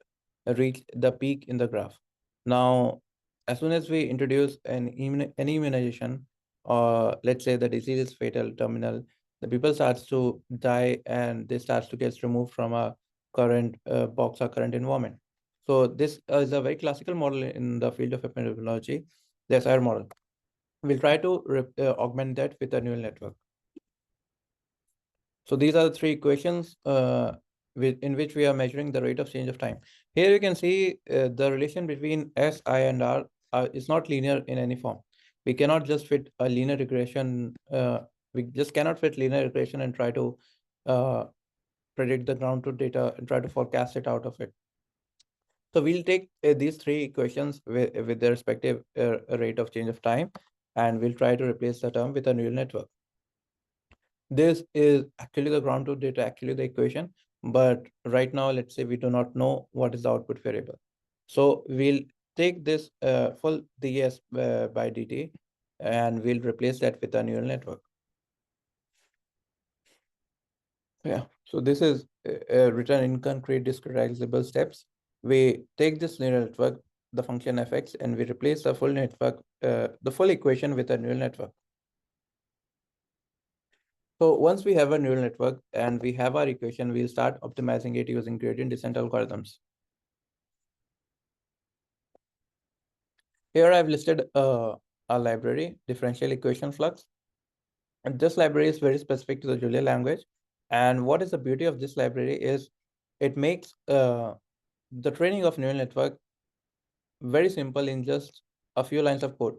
reach the peak in the graph. Now, as soon as we introduce any immunization, or let's say the disease is fatal, terminal, the people starts to die and they starts to get removed from a current box or current environment. So this is a very classical model in the field of epidemiology, the SIR model. We'll try to augment that with a neural network. So these are the three equations in which we are measuring the rate of change of time. Here you can see the relation between S, I, and R is not linear in any form. We cannot just fit a linear regression. We just cannot fit linear regression and try to predict the ground truth data and try to forecast it out of it. So we'll take these three equations with their respective rate of change of time, and we'll try to replace the term with a neural network. This is actually the ground truth data, actually the equation, but right now, let's say we do not know what is the output variable. So we'll take this full ds by dt, and we'll replace that with a neural network. Yeah, so this is written in concrete discretizable steps. We take this neural network, the function fx, and we replace the full network, the full equation with a neural network. So once we have a neural network and we have our equation, we'll start optimizing it using gradient descent algorithms. Here I've listed a library, differential equation flux. And this library is very specific to the Julia language. And what is the beauty of this library is it makes the training of neural network very simple in just a few lines of code.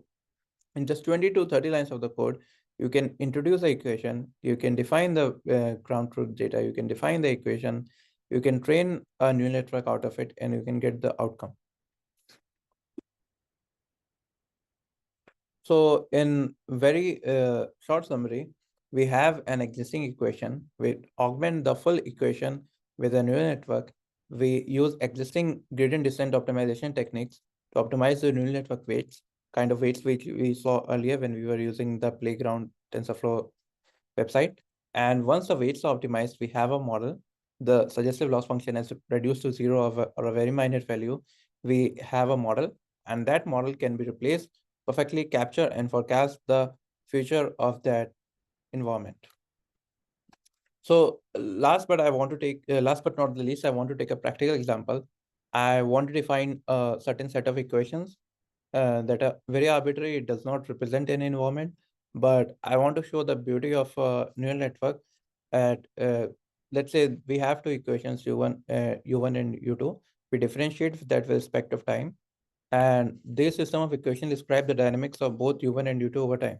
In just 20 to 30 lines of the code, you can introduce the equation, you can define the ground truth data, you can define the equation, you can train a neural network out of it, and you can get the outcome. So in very short summary, we have an existing equation. We augment the full equation with a neural network. We use existing gradient descent optimization techniques to optimize the neural network weights, kind of weights which we saw earlier when we were using the Playground TensorFlow website. And once the weights are optimized, we have a model. The suggestive loss function is reduced to zero or a very minor value. We have a model, and that model can be replaced, perfectly capture and forecast the future of that environment. So last but not the least, I want to take a practical example. I want to define a certain set of equations that are very arbitrary. It does not represent any environment, but I want to show the beauty of a neural network. At let's say we have two equations, U1 and U2. We differentiate that with respect of time, and this system of equations describe the dynamics of both U1 and U2 over time.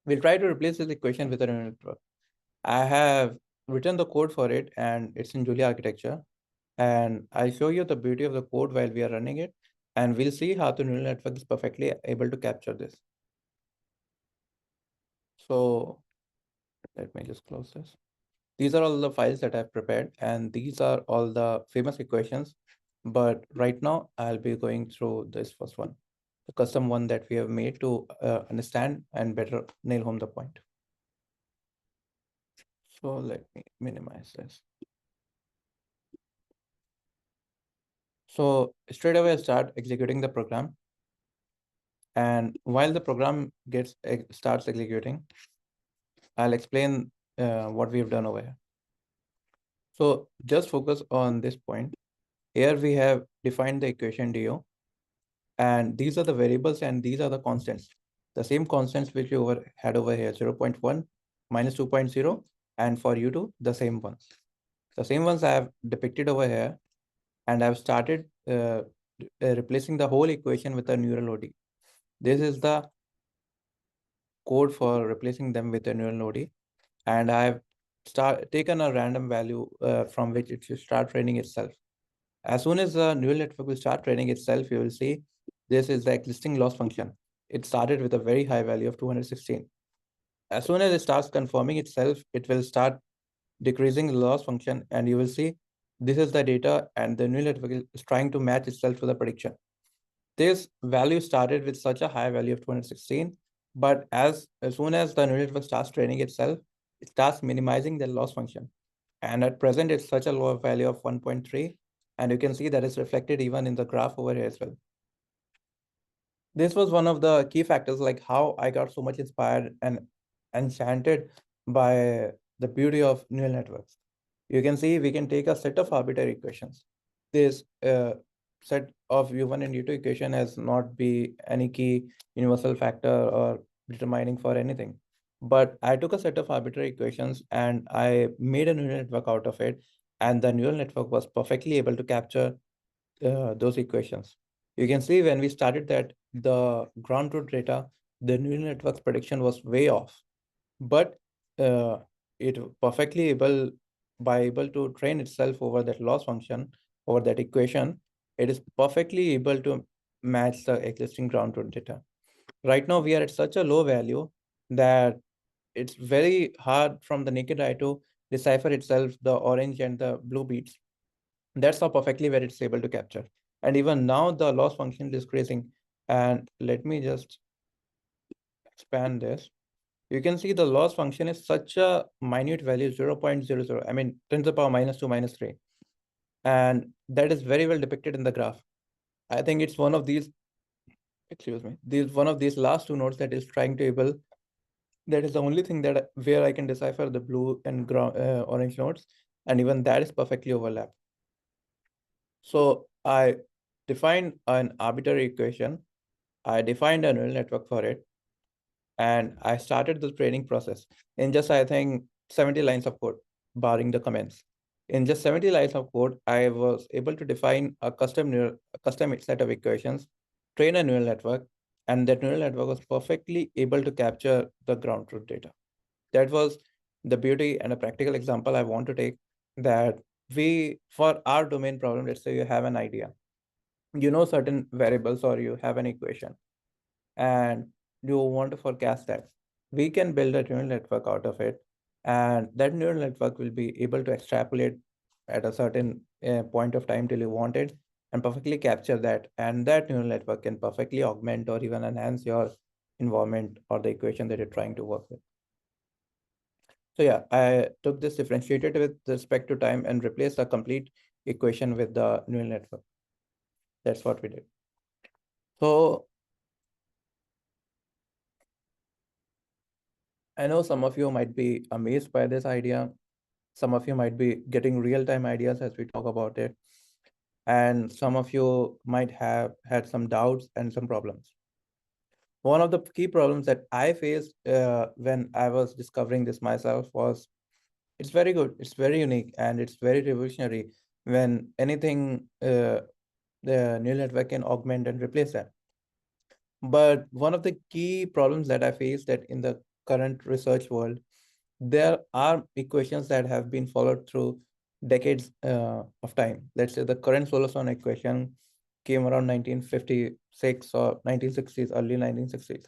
We'll try to replace this equation with a neural network. I have written the code for it, and it's in Julia architecture. And I'll show you the beauty of the code while we are running it, and we'll see how the neural network is perfectly able to capture this. So let me just close this. These are all the files that I've prepared, and these are all the famous equations. But right now, I'll be going through this first one, the custom one that we have made to understand and better nail home the point. So let me minimize this. So straight away, I start executing the program. And while the program starts executing, I'll explain what we've done over here. So just focus on this point. Here we have defined the equation do, and these are the variables and these are the constants. The same constants which we had over here, 0.1, minus 2.0, and for U2, the same ones. The same ones I have depicted over here, and I've started replacing the whole equation with a neural ODE. This is the code for replacing them with a neural ODE, and I've taken a random value from which it should start training itself. As soon as the neural network will start training itself, you will see this is the existing loss function. It started with a very high value of 216. As soon as it starts confirming itself, it will start decreasing the loss function, and you will see this is the data, and the neural network is trying to match itself to the prediction. This value started with such a high value of 216, but as soon as the neural network starts training itself, it starts minimizing the loss function. And at present, it's such a low value of 1.3, and you can see that is reflected even in the graph over here as well. This was one of the key factors, like how I got so much inspired and enchanted by the beauty of neural networks. You can see we can take a set of arbitrary equations. This set of U1 and U2 equation has not be any key universal factor or determining for anything. But I took a set of arbitrary equations and I made a neural network out of it. And the neural network was perfectly able to capture those equations. You can see when we started that the ground truth data, the neural network's prediction was way off. But it perfectly able to train itself over that loss function, over that equation, it is perfectly able to match the existing ground truth data. Right now, we are at such a low value that it's very hard from the naked eye to decipher itself the orange and the blue beats. That's how perfectly where it's able to capture. And even now, the loss function is decreasing. And let me just expand this. You can see the loss function is such a minute value, 0.00. I mean, 10 to the power minus 2 minus 3. And that is very well depicted in the graph. I think it's one of these, one of these last two nodes that is trying to able, that is the only thing that where I can decipher the blue and orange nodes. And even that is perfectly overlapped. So I defined an arbitrary equation I defined a neural network for it, and I started the training process in just, I think, 70 lines of code, barring the comments. In just 70 lines of code, I was able to define a custom set of equations, train a neural network, and that neural network was perfectly able to capture the ground truth data. That was the beauty and a practical example I want to take, that for our domain problem, let's say you have an idea, you know certain variables, or you have an equation, and you want to forecast that. We can build a neural network out of it, and that neural network will be able to extrapolate at a certain point of time till you want it, and perfectly capture that. And that neural network can perfectly augment or even enhance your environment or the equation that you're trying to work with. So yeah, I took this differentiated with respect to time and replaced a complete equation with the neural network. That's what we did. So I know some of you might be amazed by this idea. Some of you might be getting real-time ideas as we talk about it. And some of you might have had some doubts and some problems. One of the key problems that I faced when I was discovering this myself was, it's very good, it's very unique, and it's very revolutionary when anything the neural network can augment and replace that. But one of the key problems that I face, that in the current research world, there are equations that have been followed through decades of time. Let's say the current solar storm equation came around 1956 or 1960s, early 1960s.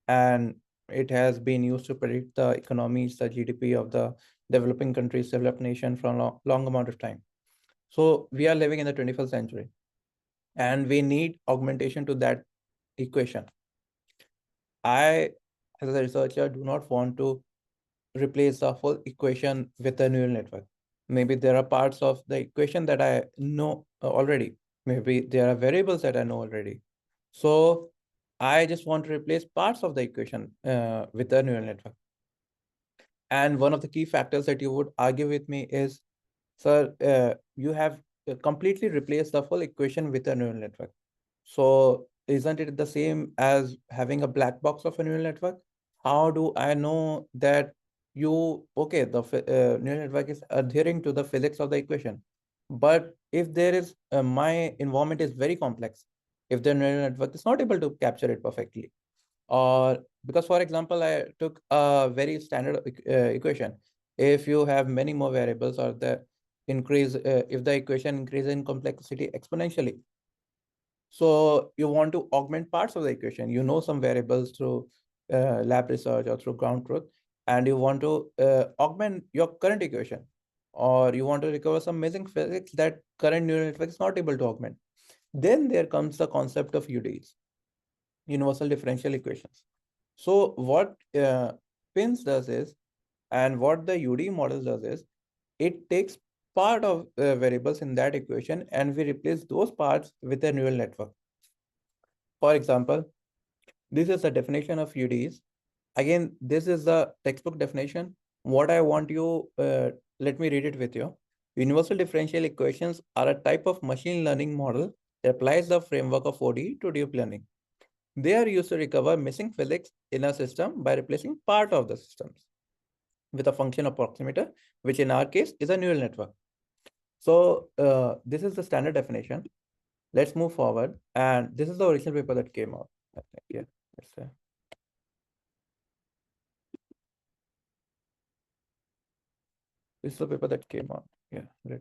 And it has been used to predict the economies, the GDP of the developing countries, developed nation for a long amount of time. So we are living in the 21st century, and we need augmentation to that equation. I, as a researcher, do not want to replace the full equation with a neural network. Maybe there are parts of the equation that I know already. Maybe there are variables that I know already. So I just want to replace parts of the equation with a neural network. And one of the key factors that you would argue with me is, sir, you have completely replaced the full equation with a neural network. So isn't it the same as having a black box of a neural network? How do I know that okay, the neural network is adhering to the physics of the equation? But if there is, my environment is very complex, if the neural network is not able to capture it perfectly, or because, for example, I took a very standard equation. If you have many more variables, or the if the equation increases in complexity exponentially, so you want to augment parts of the equation. You know some variables through lab research or through ground truth, and you want to augment your current equation, or you want to recover some missing physics that current neural network is not able to augment. Then there comes the concept of UDEs, universal differential equations. So what PINS does is, and what the UDE model does is, it takes part of variables in that equation, and we replace those parts with a neural network. For example, this is the definition of UDEs. Again, this is the textbook definition. What I want you, let me read it with you. Universal differential equations are a type of machine learning model that applies the framework of ODE to deep learning. They are used to recover missing physics in a system by replacing part of the systems with a function approximator, which in our case is a neural network. So this is the standard definition. Let's move forward. And this is the original paper that came out. Yeah, let's say. This is the paper that came out. Yeah, right.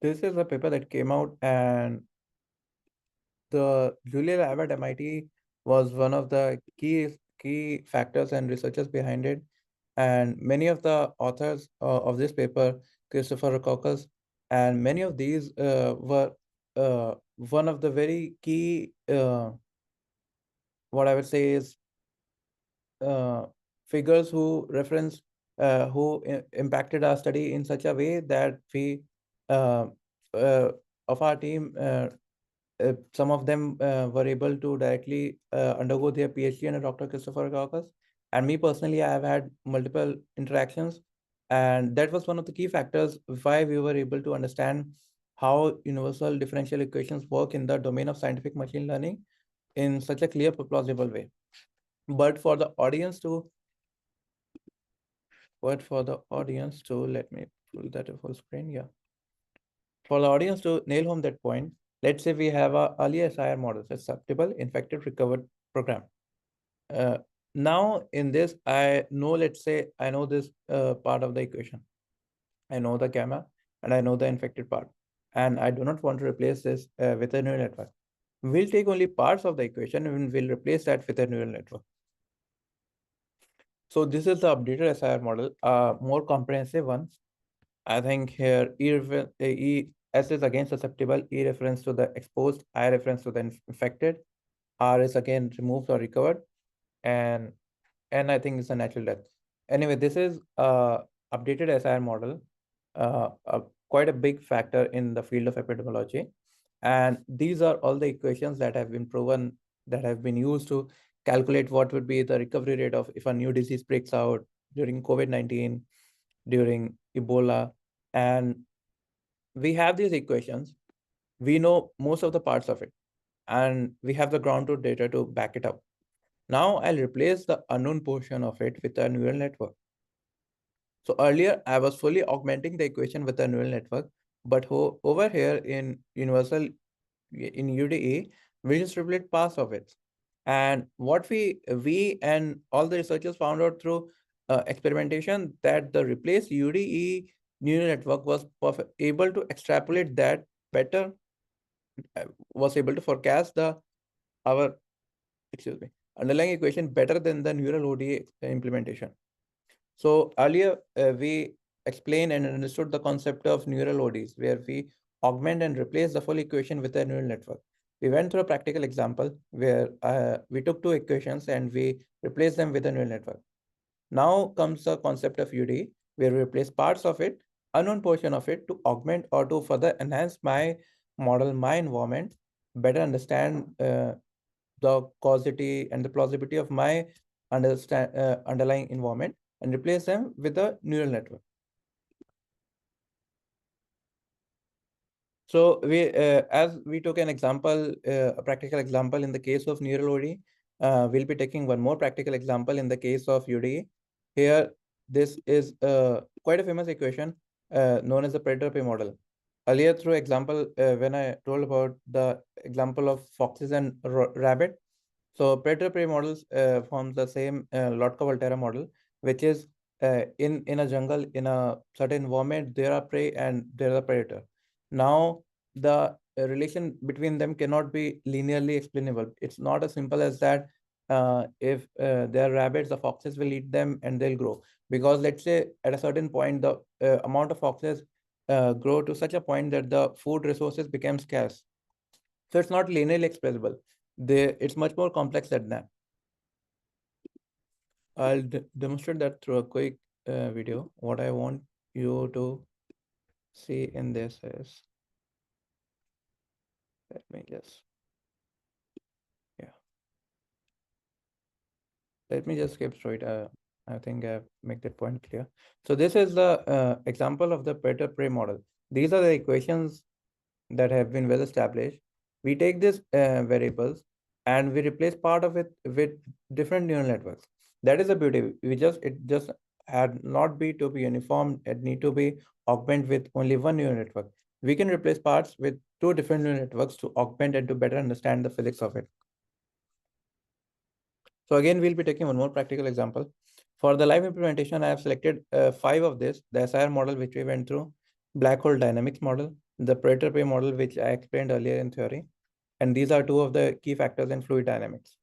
This is a paper that came out, and the Julia Lab at MIT was one of the key factors and researchers behind it. And many of the authors of this paper, Christopher Caucus, and many of these were one of the very key, what I would say is, uh, figures who reference, who impacted our study in such a way that we, uh, of our team, some of them were able to directly undergo their PhD under Dr. Christopher Gaukus. And me personally, I have had multiple interactions. And that was one of the key factors why we were able to understand how universal differential equations work in the domain of scientific machine learning in such a clear, plausible way. But for the audience to, let me pull that to full screen. Yeah. For the audience to nail home that point, let's say we have a early SIR model, susceptible, infected, recovered program. Uh, Now in this, I know, let's say I know this part of the equation. I know the gamma and I know the infected part. And I do not want to replace this with a neural network. We'll take only parts of the equation and we'll replace that with a neural network. So this is the updated SIR model, more comprehensive one. I think here S is again susceptible, E reference to the exposed, I reference to the infected, R is again removed or recovered, and N I think is a natural death. Anyway, this is updated SIR model, quite a big factor in the field of epidemiology. And these are all the equations that have been proven, that have been used to calculate what would be the recovery rate of if a new disease breaks out during COVID-19, during Ebola. And we have these equations. We know most of the parts of it, and we have the ground truth data to back it up. Now I'll replace the unknown portion of it with a neural network. So earlier I was fully augmenting the equation with a neural network, but over here in UDE, we just replace parts of it. And what we and all the researchers found out through experimentation, that the replace UDE neural network was able to extrapolate that better, was able to forecast our underlying equation better than the neural ODE implementation. So earlier we explained and understood the concept of neural ODEs, where we augment and replace the full equation with a neural network. We went through a practical example where we took two equations and we replaced them with a neural network. Now comes the concept of UDE, where we replace parts of it, unknown portion of it, to augment or to further enhance my model, my environment, better understand the causity and the plausibility of my underlying environment, and replace them with a neural network. So as we took an example, a practical example in the case of neural ODE, we'll be taking one more practical example in the case of UDE. Here, this is quite a famous equation known as the predator-prey model. Earlier, through example, when I told about the example of foxes and rabbit, so predator-prey models forms the same Lotka-Volterra model, which is in a jungle, in a certain environment, there are prey and there are predator. Now, the relation between them cannot be linearly explainable. It's not as simple as that. If there are rabbits, the foxes will eat them and they'll grow. Because let's say at a certain point, the amount of foxes grow to such a point that the food resources become scarce. So it's not linearly expressible. It's much more complex than that. I'll demonstrate that through a quick video. What I want you to see in this is, let me just, let me just skip through it. I think I've made that point clear. So this is the example of the predator-prey model. These are the equations that have been well established. We take these variables and we replace part of it with different neural networks. That is the beauty. It just had not be to be uniform. It need to be augment with only one neural network. We can replace parts with two different neural networks to augment and to better understand the physics of it. So again, we'll be taking one more practical example. For the live implementation, I have selected 5 of this: the SIR model, which we went through, black hole dynamics model, the predator-prey model, which I explained earlier in theory. And these are 2 of the key factors in fluid dynamics.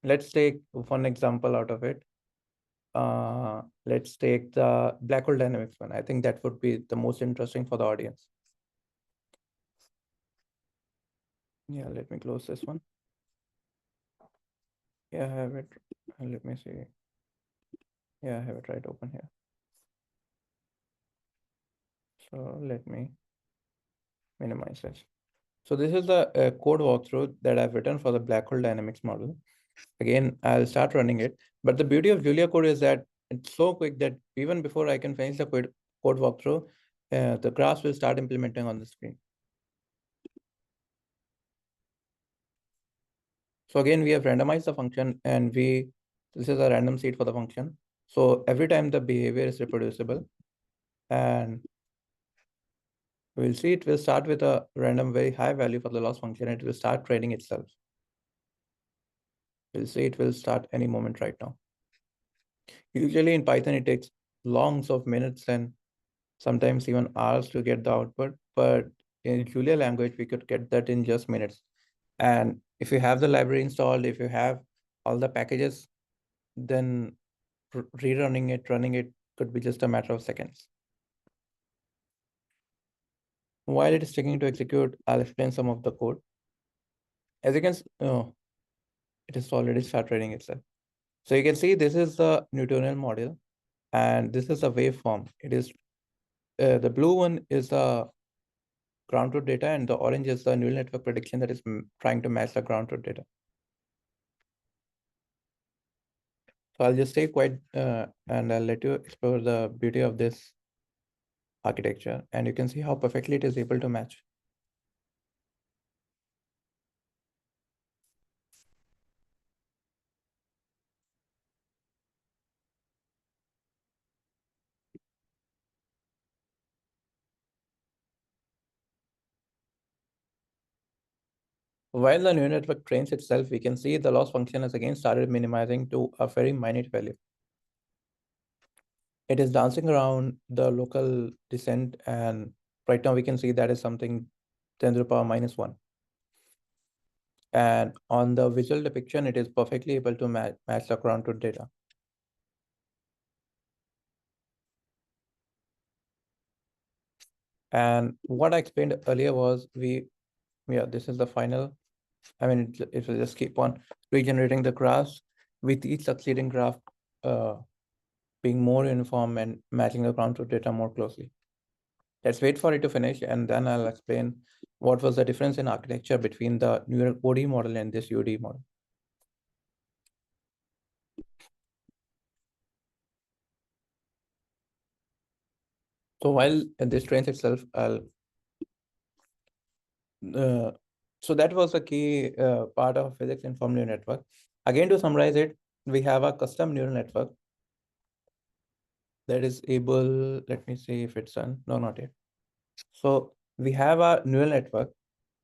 Let's take one example out of it. Let's take the black hole dynamics one. I think that would be the most interesting for the audience. Yeah, let me close this one. Yeah, I have it. Let me see. Yeah, I have it right open here. So let me minimize this. So this is the code walkthrough that I've written for the black hole dynamics model. Again, I'll start running it. But the beauty of Julia code is that it's so quick that even before I can finish the code walkthrough, the graphs will start implementing on the screen. So again, we have randomized the function and this is a random seed for the function. So every time the behavior is reproducible, and we'll see it will start with a random very high value for the loss function. It will start training itself. We'll see it will start any moment right now. Usually in Python, it takes longs of minutes and sometimes even hours to get the output. But in Julia language, we could get that in just minutes. And if you have the library installed, if you have all the packages, then rerunning it, running it could be just a matter of seconds. While it is taking to execute, I'll explain some of the code. As you can see, it is already start running itself. So you can see this is the Newtonian model, and this is a waveform. It is the blue one is the ground truth data, and the orange is the neural network prediction that is trying to match the ground truth data. So I'll just stay quiet and I'll let you explore the beauty of this architecture, and you can see how perfectly it is able to match. While the neural network trains itself, we can see the loss function has again started minimizing to a very minute value. It is dancing around the local descent, and right now we can see that is something 10 to the power -1. And on the visual depiction, it is perfectly able to match the ground truth data. And what I explained earlier was this is the final. I mean, it will just keep on regenerating the graphs with each succeeding graph being more uniform and matching the ground truth data more closely. Let's wait for it to finish, and then I'll explain what was the difference in architecture between the neural ODE model and this UDE model. So while this trains itself, so that was a key part of physics informed neural network. Again, to summarize it, we have a custom neural network that is able, let me see if it's done. No, not yet. So we have a neural network.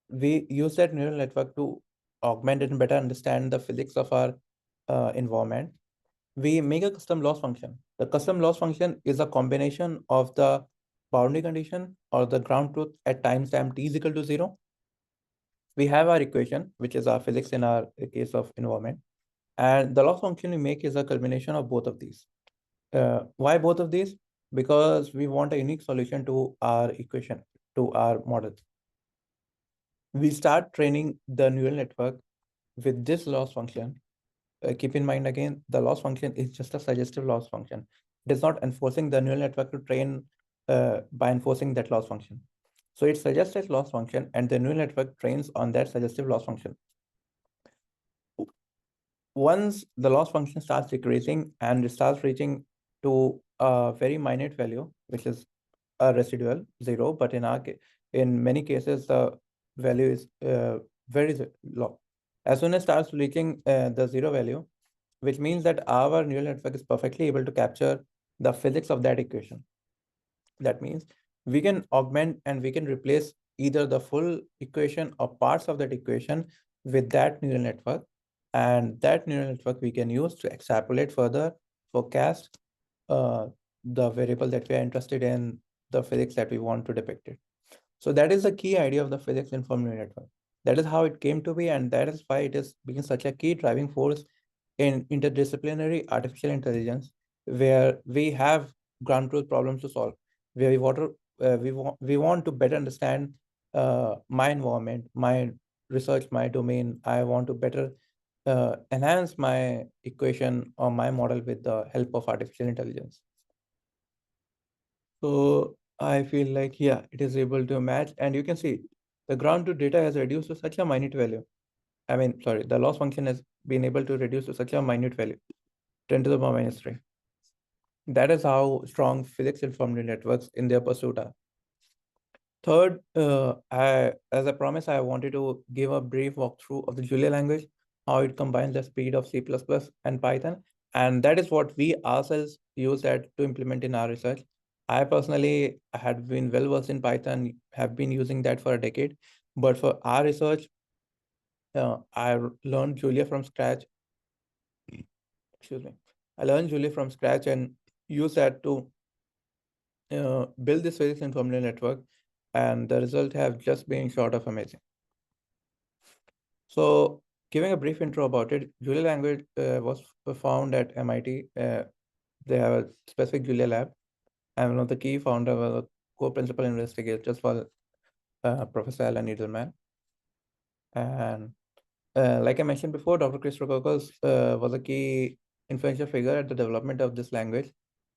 We use that neural network to augment and better understand the physics of our environment. We make a custom loss function. The custom loss function is a combination of the boundary condition or the ground truth at timestamp t is equal to 0. We have our equation, which is our physics in our case of environment. And the loss function we make is a culmination of both of these. Why both of these? Because we want a unique solution to our equation, to our model. We start training the neural network with this loss function. Keep in mind again, the loss function is just a suggestive loss function. It is not enforcing the neural network to train by enforcing that loss function. So it suggests a loss function and the neural network trains on that suggestive loss function. Once the loss function starts decreasing and starts reaching to a very minute value, which is a residual 0, but in many cases, the value is very low. As soon as starts reaching the 0 value, which means that our neural network is perfectly able to capture the physics of that equation. That means we can augment and we can replace either the full equation or parts of that equation with that neural network. And that neural network we can use to extrapolate further, forecast the variable that we are interested in, the physics that we want to depict it. So that is the key idea of the physics informed neural network. That is how it came to be, and that is why it is being such a key driving force in interdisciplinary artificial intelligence, where we have ground truth problems to solve, where we want to better understand my environment, my research, my domain. I want to better enhance my equation or my model with the help of artificial intelligence. So I feel like, yeah, it is able to match, and you can see the ground truth data has reduced to such a minute value. I mean, sorry, the loss function has been able to reduce to such a minute value, 10 to the power minus 3. That is how strong physics-informed networks in their pursuit are. Third, as I promised, I wanted to give a brief walkthrough of the Julia language, how it combines the speed of C++ and Python. And that is what we ourselves use that to implement in our research. I personally had been well versed in Python, have been using that for a decade. But for our research, I learned Julia from scratch. Excuse me. I learned Julia from scratch and use that to build this physics informed network, and the result have just been short of amazing. So, giving a brief intro about it, Julia language was found at MIT. They have a specific Julia lab. I'm one of the key founder, was a co-principal investigator for Professor Alan Edelman. And like I mentioned before, Dr. Chris Rogokas was a key influential figure at the development of this language.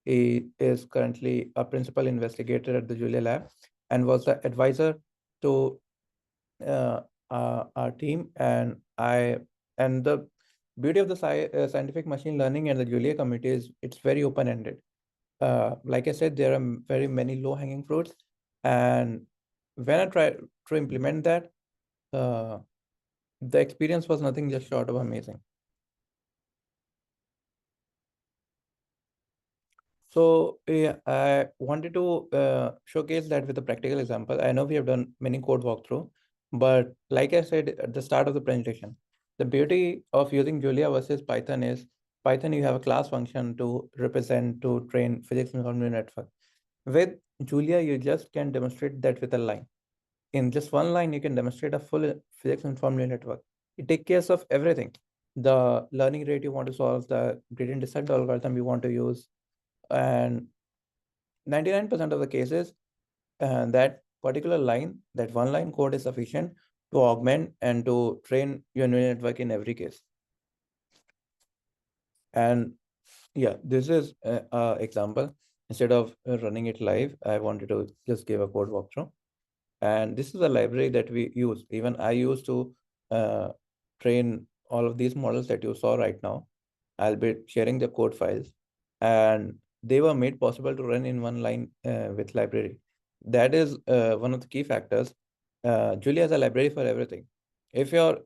He is currently a principal investigator at the Julia lab and was the advisor to our team. And the beauty of the scientific machine learning and the Julia community is it's very open-ended. Like I said, there are very many low-hanging fruits, and when I try to implement that, the experience was nothing just short of amazing. So yeah, I wanted to showcase that with a practical example. I know we have done many code walkthrough, but like I said at the start of the presentation, the beauty of using Julia versus Python is Python, you have a class function to represent to train physics informed neural network. With Julia, you just can demonstrate that with a line. In just one line, you can demonstrate a full physics informed neural network. It takes care of everything. The learning rate you want to solve, the gradient descent algorithm you want to use, and 99% of the cases, that particular line, that one line code is sufficient to augment and to train your neural network in every case. And yeah, this is a example. Instead of running it live, I wanted to just give a code walkthrough. And this is a library that we use. Even I used to train all of these models that you saw right now. I'll be sharing the code files, and they were made possible to run in one line with library. That is one of the key factors. Julia has a library for everything. If your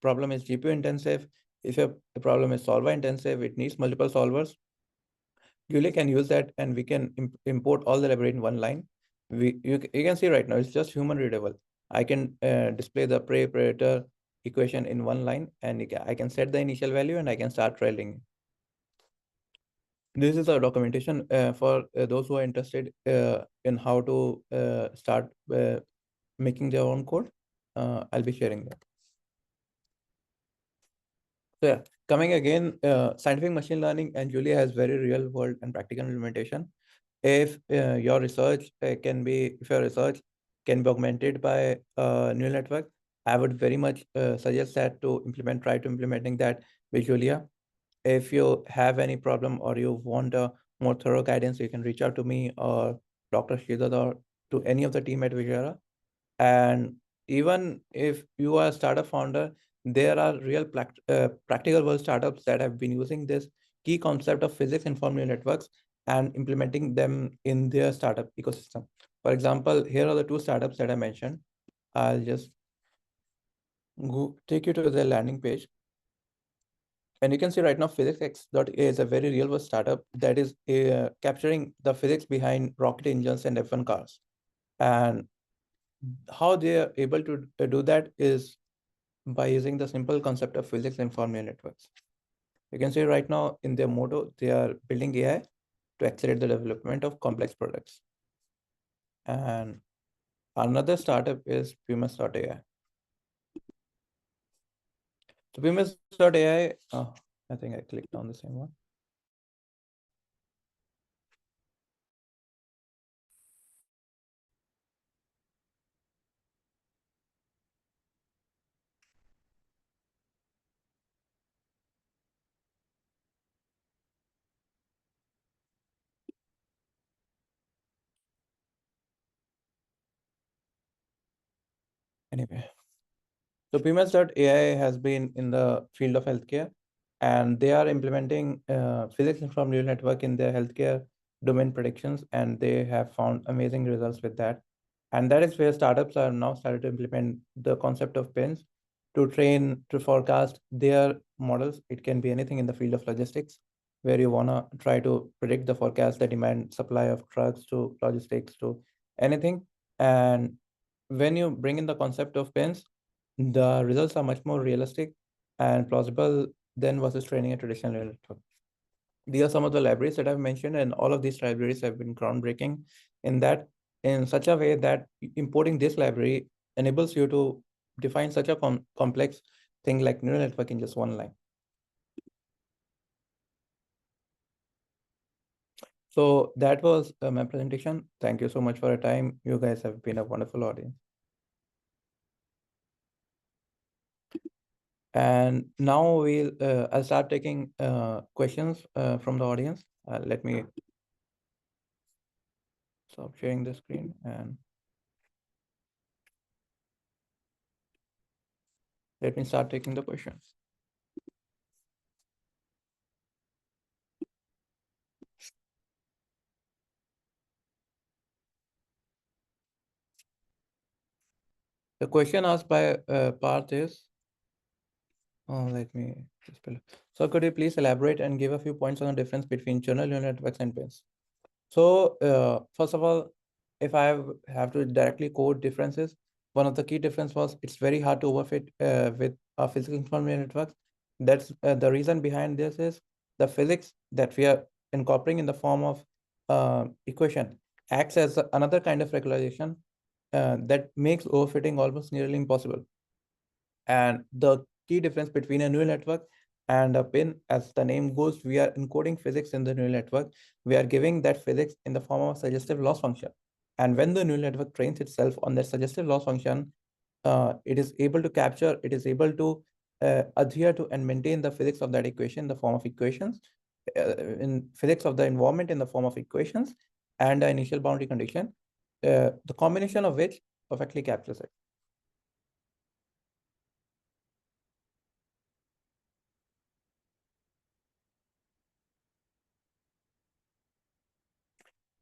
problem is GPU intensive, if your problem is solver intensive, it needs multiple solvers, Julia can use that, and we can import all the library in one line. You can see right now, it's just human readable. I can display the prey predator equation in one line, and I can set the initial value and I can start trailing. This is a documentation for those who are interested in how to start making their own code. I'll be sharing that. So yeah, coming again, scientific machine learning and Julia has very real world and practical implementation. If your research if your research can be augmented by neural network, I would very much suggest that to try to implementing that with Julia. If you have any problem or you want a more thorough guidance, you can reach out to me or Dr. Shridhar or to any of the team at Vizuara. And even if you are a startup founder, there are real practical world startups that have been using this key concept of physics informed neural networks and implementing them in their startup ecosystem. For example, here are the two startups that I mentioned. I'll just take you to their landing page. And you can see right now, PhysicsX.a is a very real world startup that is capturing the physics behind rocket engines and F1 cars. And how they are able to do that is by using the simple concept of physics informed neural networks. You can see right now in their motto, they are building AI to accelerate the development of complex products. And another startup is Pumas.ai. So Pumas.ai, I think I clicked on the same one. Anyway, so PMS.ai has been in the field of healthcare, and they are implementing physics informed neural network in their healthcare domain predictions, and they have found amazing results with that. And that is where startups are now started to implement the concept of pins to train to forecast their models. It can be anything in the field of logistics, where you want to try to predict the forecast, the demand supply of drugs to logistics to anything. And when you bring in the concept of pins, the results are much more realistic and plausible than versus training a traditional neural network. These are some of the libraries that I've mentioned, and all of these libraries have been groundbreaking in that, in such a way that importing this library enables you to define such a complex thing like neural network in just one line. So that was my presentation. Thank you so much for your time. You guys have been a wonderful audience. And now I'll start taking questions from the audience. Let me stop sharing the screen and let me start taking the questions. The question asked by Parth is, let me just spell it. So could you please elaborate and give a few points on the difference between general neural networks and pins? So first of all, if have to directly code differences, one of the key difference was it's very hard to overfit with a physical informed neural network. That's the reason behind this is the physics that we are incorporating in the form of equation acts as another kind of regularization that makes overfitting almost nearly impossible. And the key difference between a neural network and a pin, as the name goes, we are encoding physics in the neural network. We are giving that physics in the form of a suggestive loss function. And when the neural network trains itself on that suggestive loss function, it is able to capture, it is able to adhere to and maintain the physics of that equation in the form of equations, in physics of the environment in the form of equations, and the initial boundary condition, the combination of which perfectly captures it.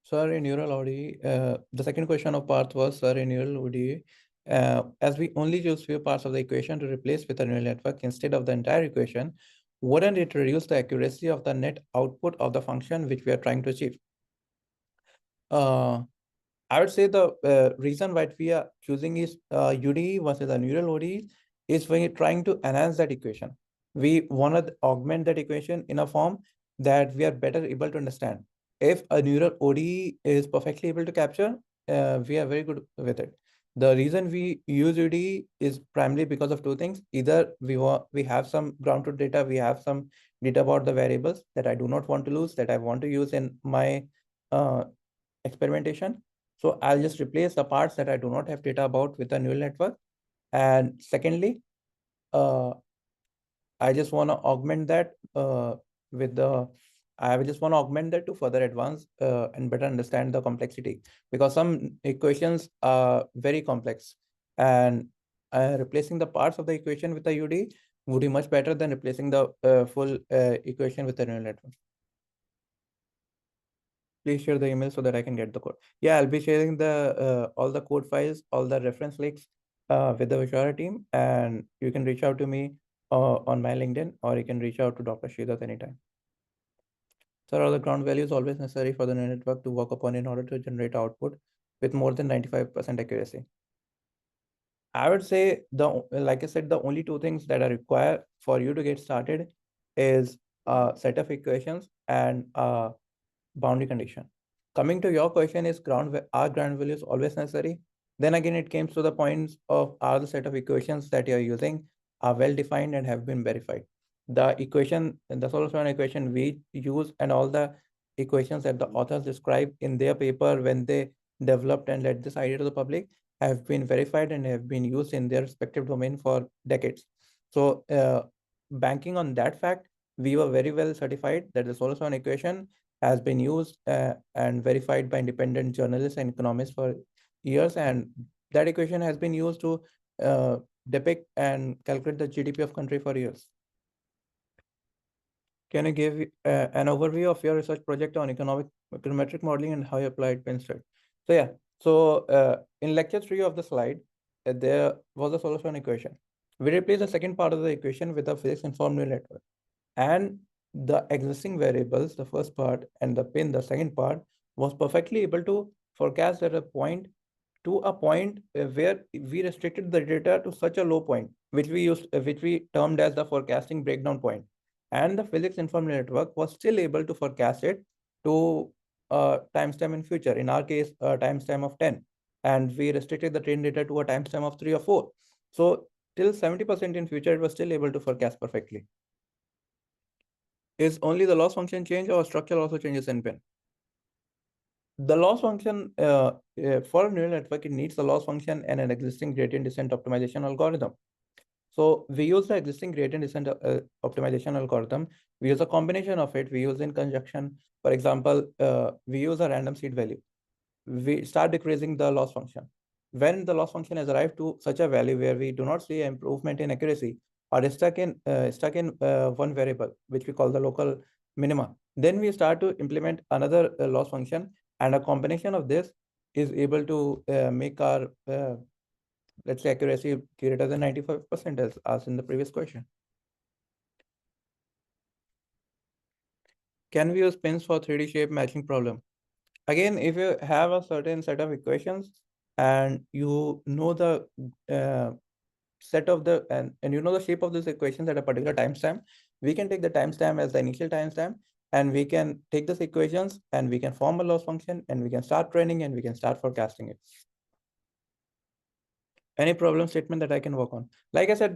Sir, in neural ODE, the second question of Parth was, sir, in neural ODE, as we only use few parts of the equation to replace with a neural network instead of the entire equation, wouldn't it reduce the accuracy of the net output of the function which we are trying to achieve? I would say the reason why we are choosing is UDE versus a neural ODE is when you're trying to enhance that equation. We want to augment that equation in a form that we are better able to understand. If a neural ODE is perfectly able to capture, we are very good with it. The reason we use UDE is primarily because of two things. Either we have some ground truth data, we have some data about the variables that I do not want to lose, that I want to use in my experimentation. So I'll just replace the parts that I do not have data about with a neural network. And secondly, I just want to augment that with the, I just want to augment that to further advance and better understand the complexity, because some equations are very complex, and replacing the parts of the equation with the UD would be much better than replacing the full equation with the neural network. Please share the email so that I can get the code. Yeah, I'll be sharing the all the code files, all the reference links with the Vizuara team, and you can reach out to me on my LinkedIn, or you can reach out to Dr. Shridath anytime. Sir, are the ground values always necessary for the neural network to work upon in order to generate output with more than 95% accuracy? I would say like I said, the only two things that are required for you to get started is a set of equations and a boundary condition. Coming to your question, is are ground values always necessary? Then again, it comes to the points of, are the set of equations that you're using are well defined and have been verified. The equation, the solution equation we use, and all the equations that the authors describe in their paper when they developed and led this idea to the public, have been verified and have been used in their respective domain for decades. So banking on that fact, we were very well certified that the solution equation has been used and verified by independent journalists and economists for years. And that equation has been used to depict and calculate the GDP of country for years. Can you give an overview of your research project on econometric modeling and how you applied Pinstrike? So yeah, in lecture 3 of the slide, there was a solution equation. We replaced the second part of the equation with a physics-informed neural network. And the existing variables, the first part, and the pin, the second part, was perfectly able to forecast at a point where we restricted the data to such a low point, which we termed as the forecasting breakdown point. And the physics informed network was still able to forecast it to a timestamp in future. In our case, a timestamp of 10. And we restricted the train data to a timestamp of 3 or 4. So till 70% in future, it was still able to forecast perfectly. Is only the loss function change or structure also changes in pin? The loss function for a neural network, it needs the loss function and an existing gradient descent optimization algorithm. So we use the existing gradient descent optimization algorithm. We use a combination of it. We use in conjunction. For example, we use a random seed value. We start decreasing the loss function. When the loss function has arrived to such a value where we do not see improvement in accuracy or is stuck in one variable, which we call the local minima, then we start to implement another loss function, and a combination of this is able to make our let's say accuracy greater than 95% as asked in the previous question. Can we use pins for 3D shape matching problem? Again, if you have a certain set of equations and you know the set of the and you know the shape of these equations at a particular timestamp, we can take the timestamp as the initial timestamp, and we can take these equations and we can form a loss function and we can start training and we can start forecasting it. Any problem statement that I can work on? Like I said,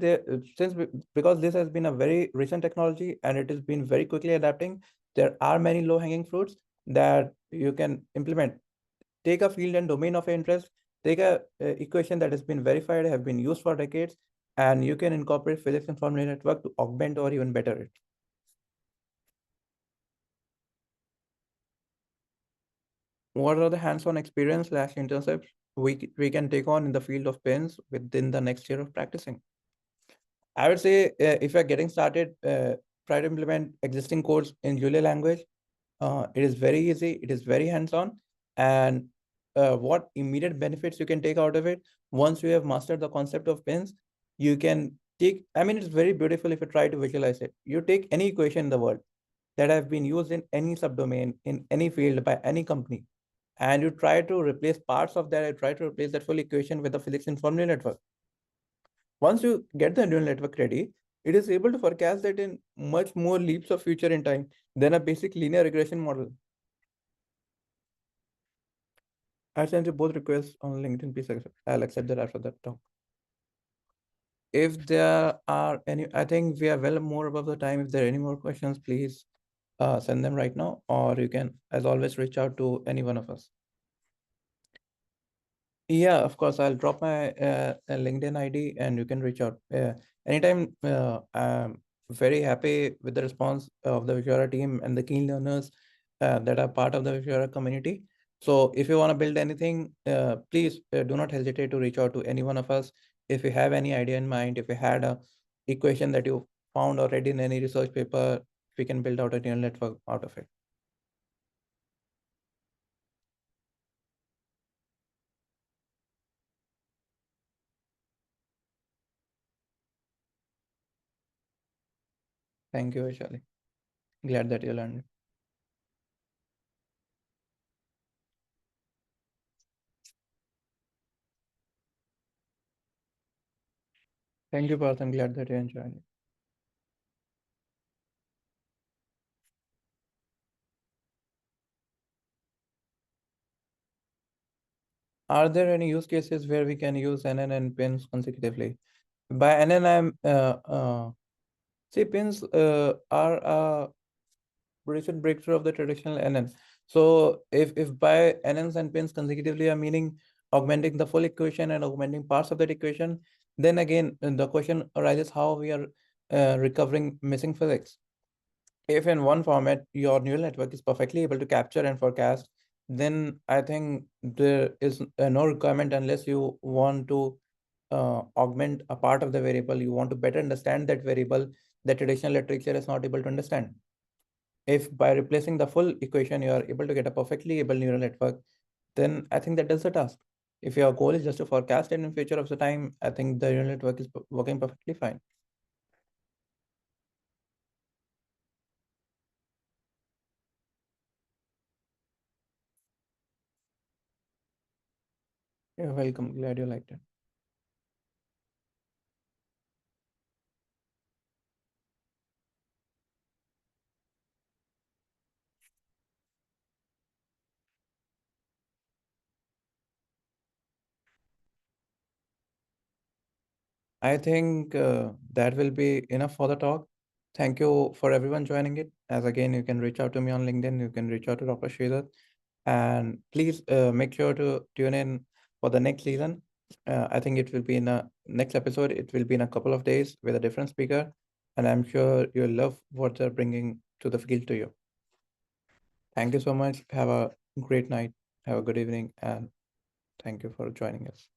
because this has been a very recent technology and it has been very quickly adapting, there are many low-hanging fruits that you can implement. Take a field and domain of interest, take a equation that has been verified, have been used for decades, and you can incorporate physics-informed neural network to augment or even better it. What are the hands-on experience / internships we can take on in the field of pins within the next year of practicing? I would say if you're getting started, try to implement existing codes in Julia language. It is very easy. It is very hands-on. And what immediate benefits you can take out of it, once you have mastered the concept of pins, you can take, I mean, it's very beautiful if you try to visualize it. You take any equation in the world that have been used in any subdomain, in any field by any company, and you try to replace parts of that, and try to replace that full equation with a physics-informed neural network. Once you get the neural network ready, it is able to forecast that in much more leaps of future in time than a basic linear regression model. I sent you both requests on LinkedIn. Please accept. I'll accept that after that talk. If there are any, I think we are well more above the time. If there are any more questions, please send them right now, or you can, as always, reach out to any one of us. Yeah, of course. I'll drop my LinkedIn ID and you can reach out. Anytime. I'm very happy with the response of the Vizuara team and the keen learners that are part of the Vizuara community. So if you want to build anything, please do not hesitate to reach out to any one of us. If you have any idea in mind, if you had a equation that you found already in any research paper, we can build out a neural network out of it. Thank you, Vishali. Glad that you learned. Thank you, Parth. I'm glad that you enjoyed it. Are there any use cases where we can use NN and pins consecutively? By NN, see, pins are a recent breakthrough of the traditional NN. So if by NNs and pins consecutively are meaning augmenting the full equation and augmenting parts of that equation, then again, the question arises how we are recovering missing physics. If in one format, your neural network is perfectly able to capture and forecast, then I think there is no requirement unless you want to augment a part of the variable, you want to better understand that variable that traditional literature is not able to understand. If by replacing the full equation, you are able to get a perfectly able neural network, then I think that does the task. If your goal is just to forecast it in future of the time, I think the neural network is working perfectly fine. You're welcome. Glad you liked it. I think that will be enough for the talk. Thank you for everyone joining it. As again, you can reach out to me on LinkedIn. You can reach out to Dr. Sridhar. And please make sure to tune in for the next season. I think it will be in a next episode. It will be in a couple of days with a different speaker. And I'm sure you'll love what they're bringing to the field to you. Thank you so much. Have a great night. Have a good evening. And thank you for joining us.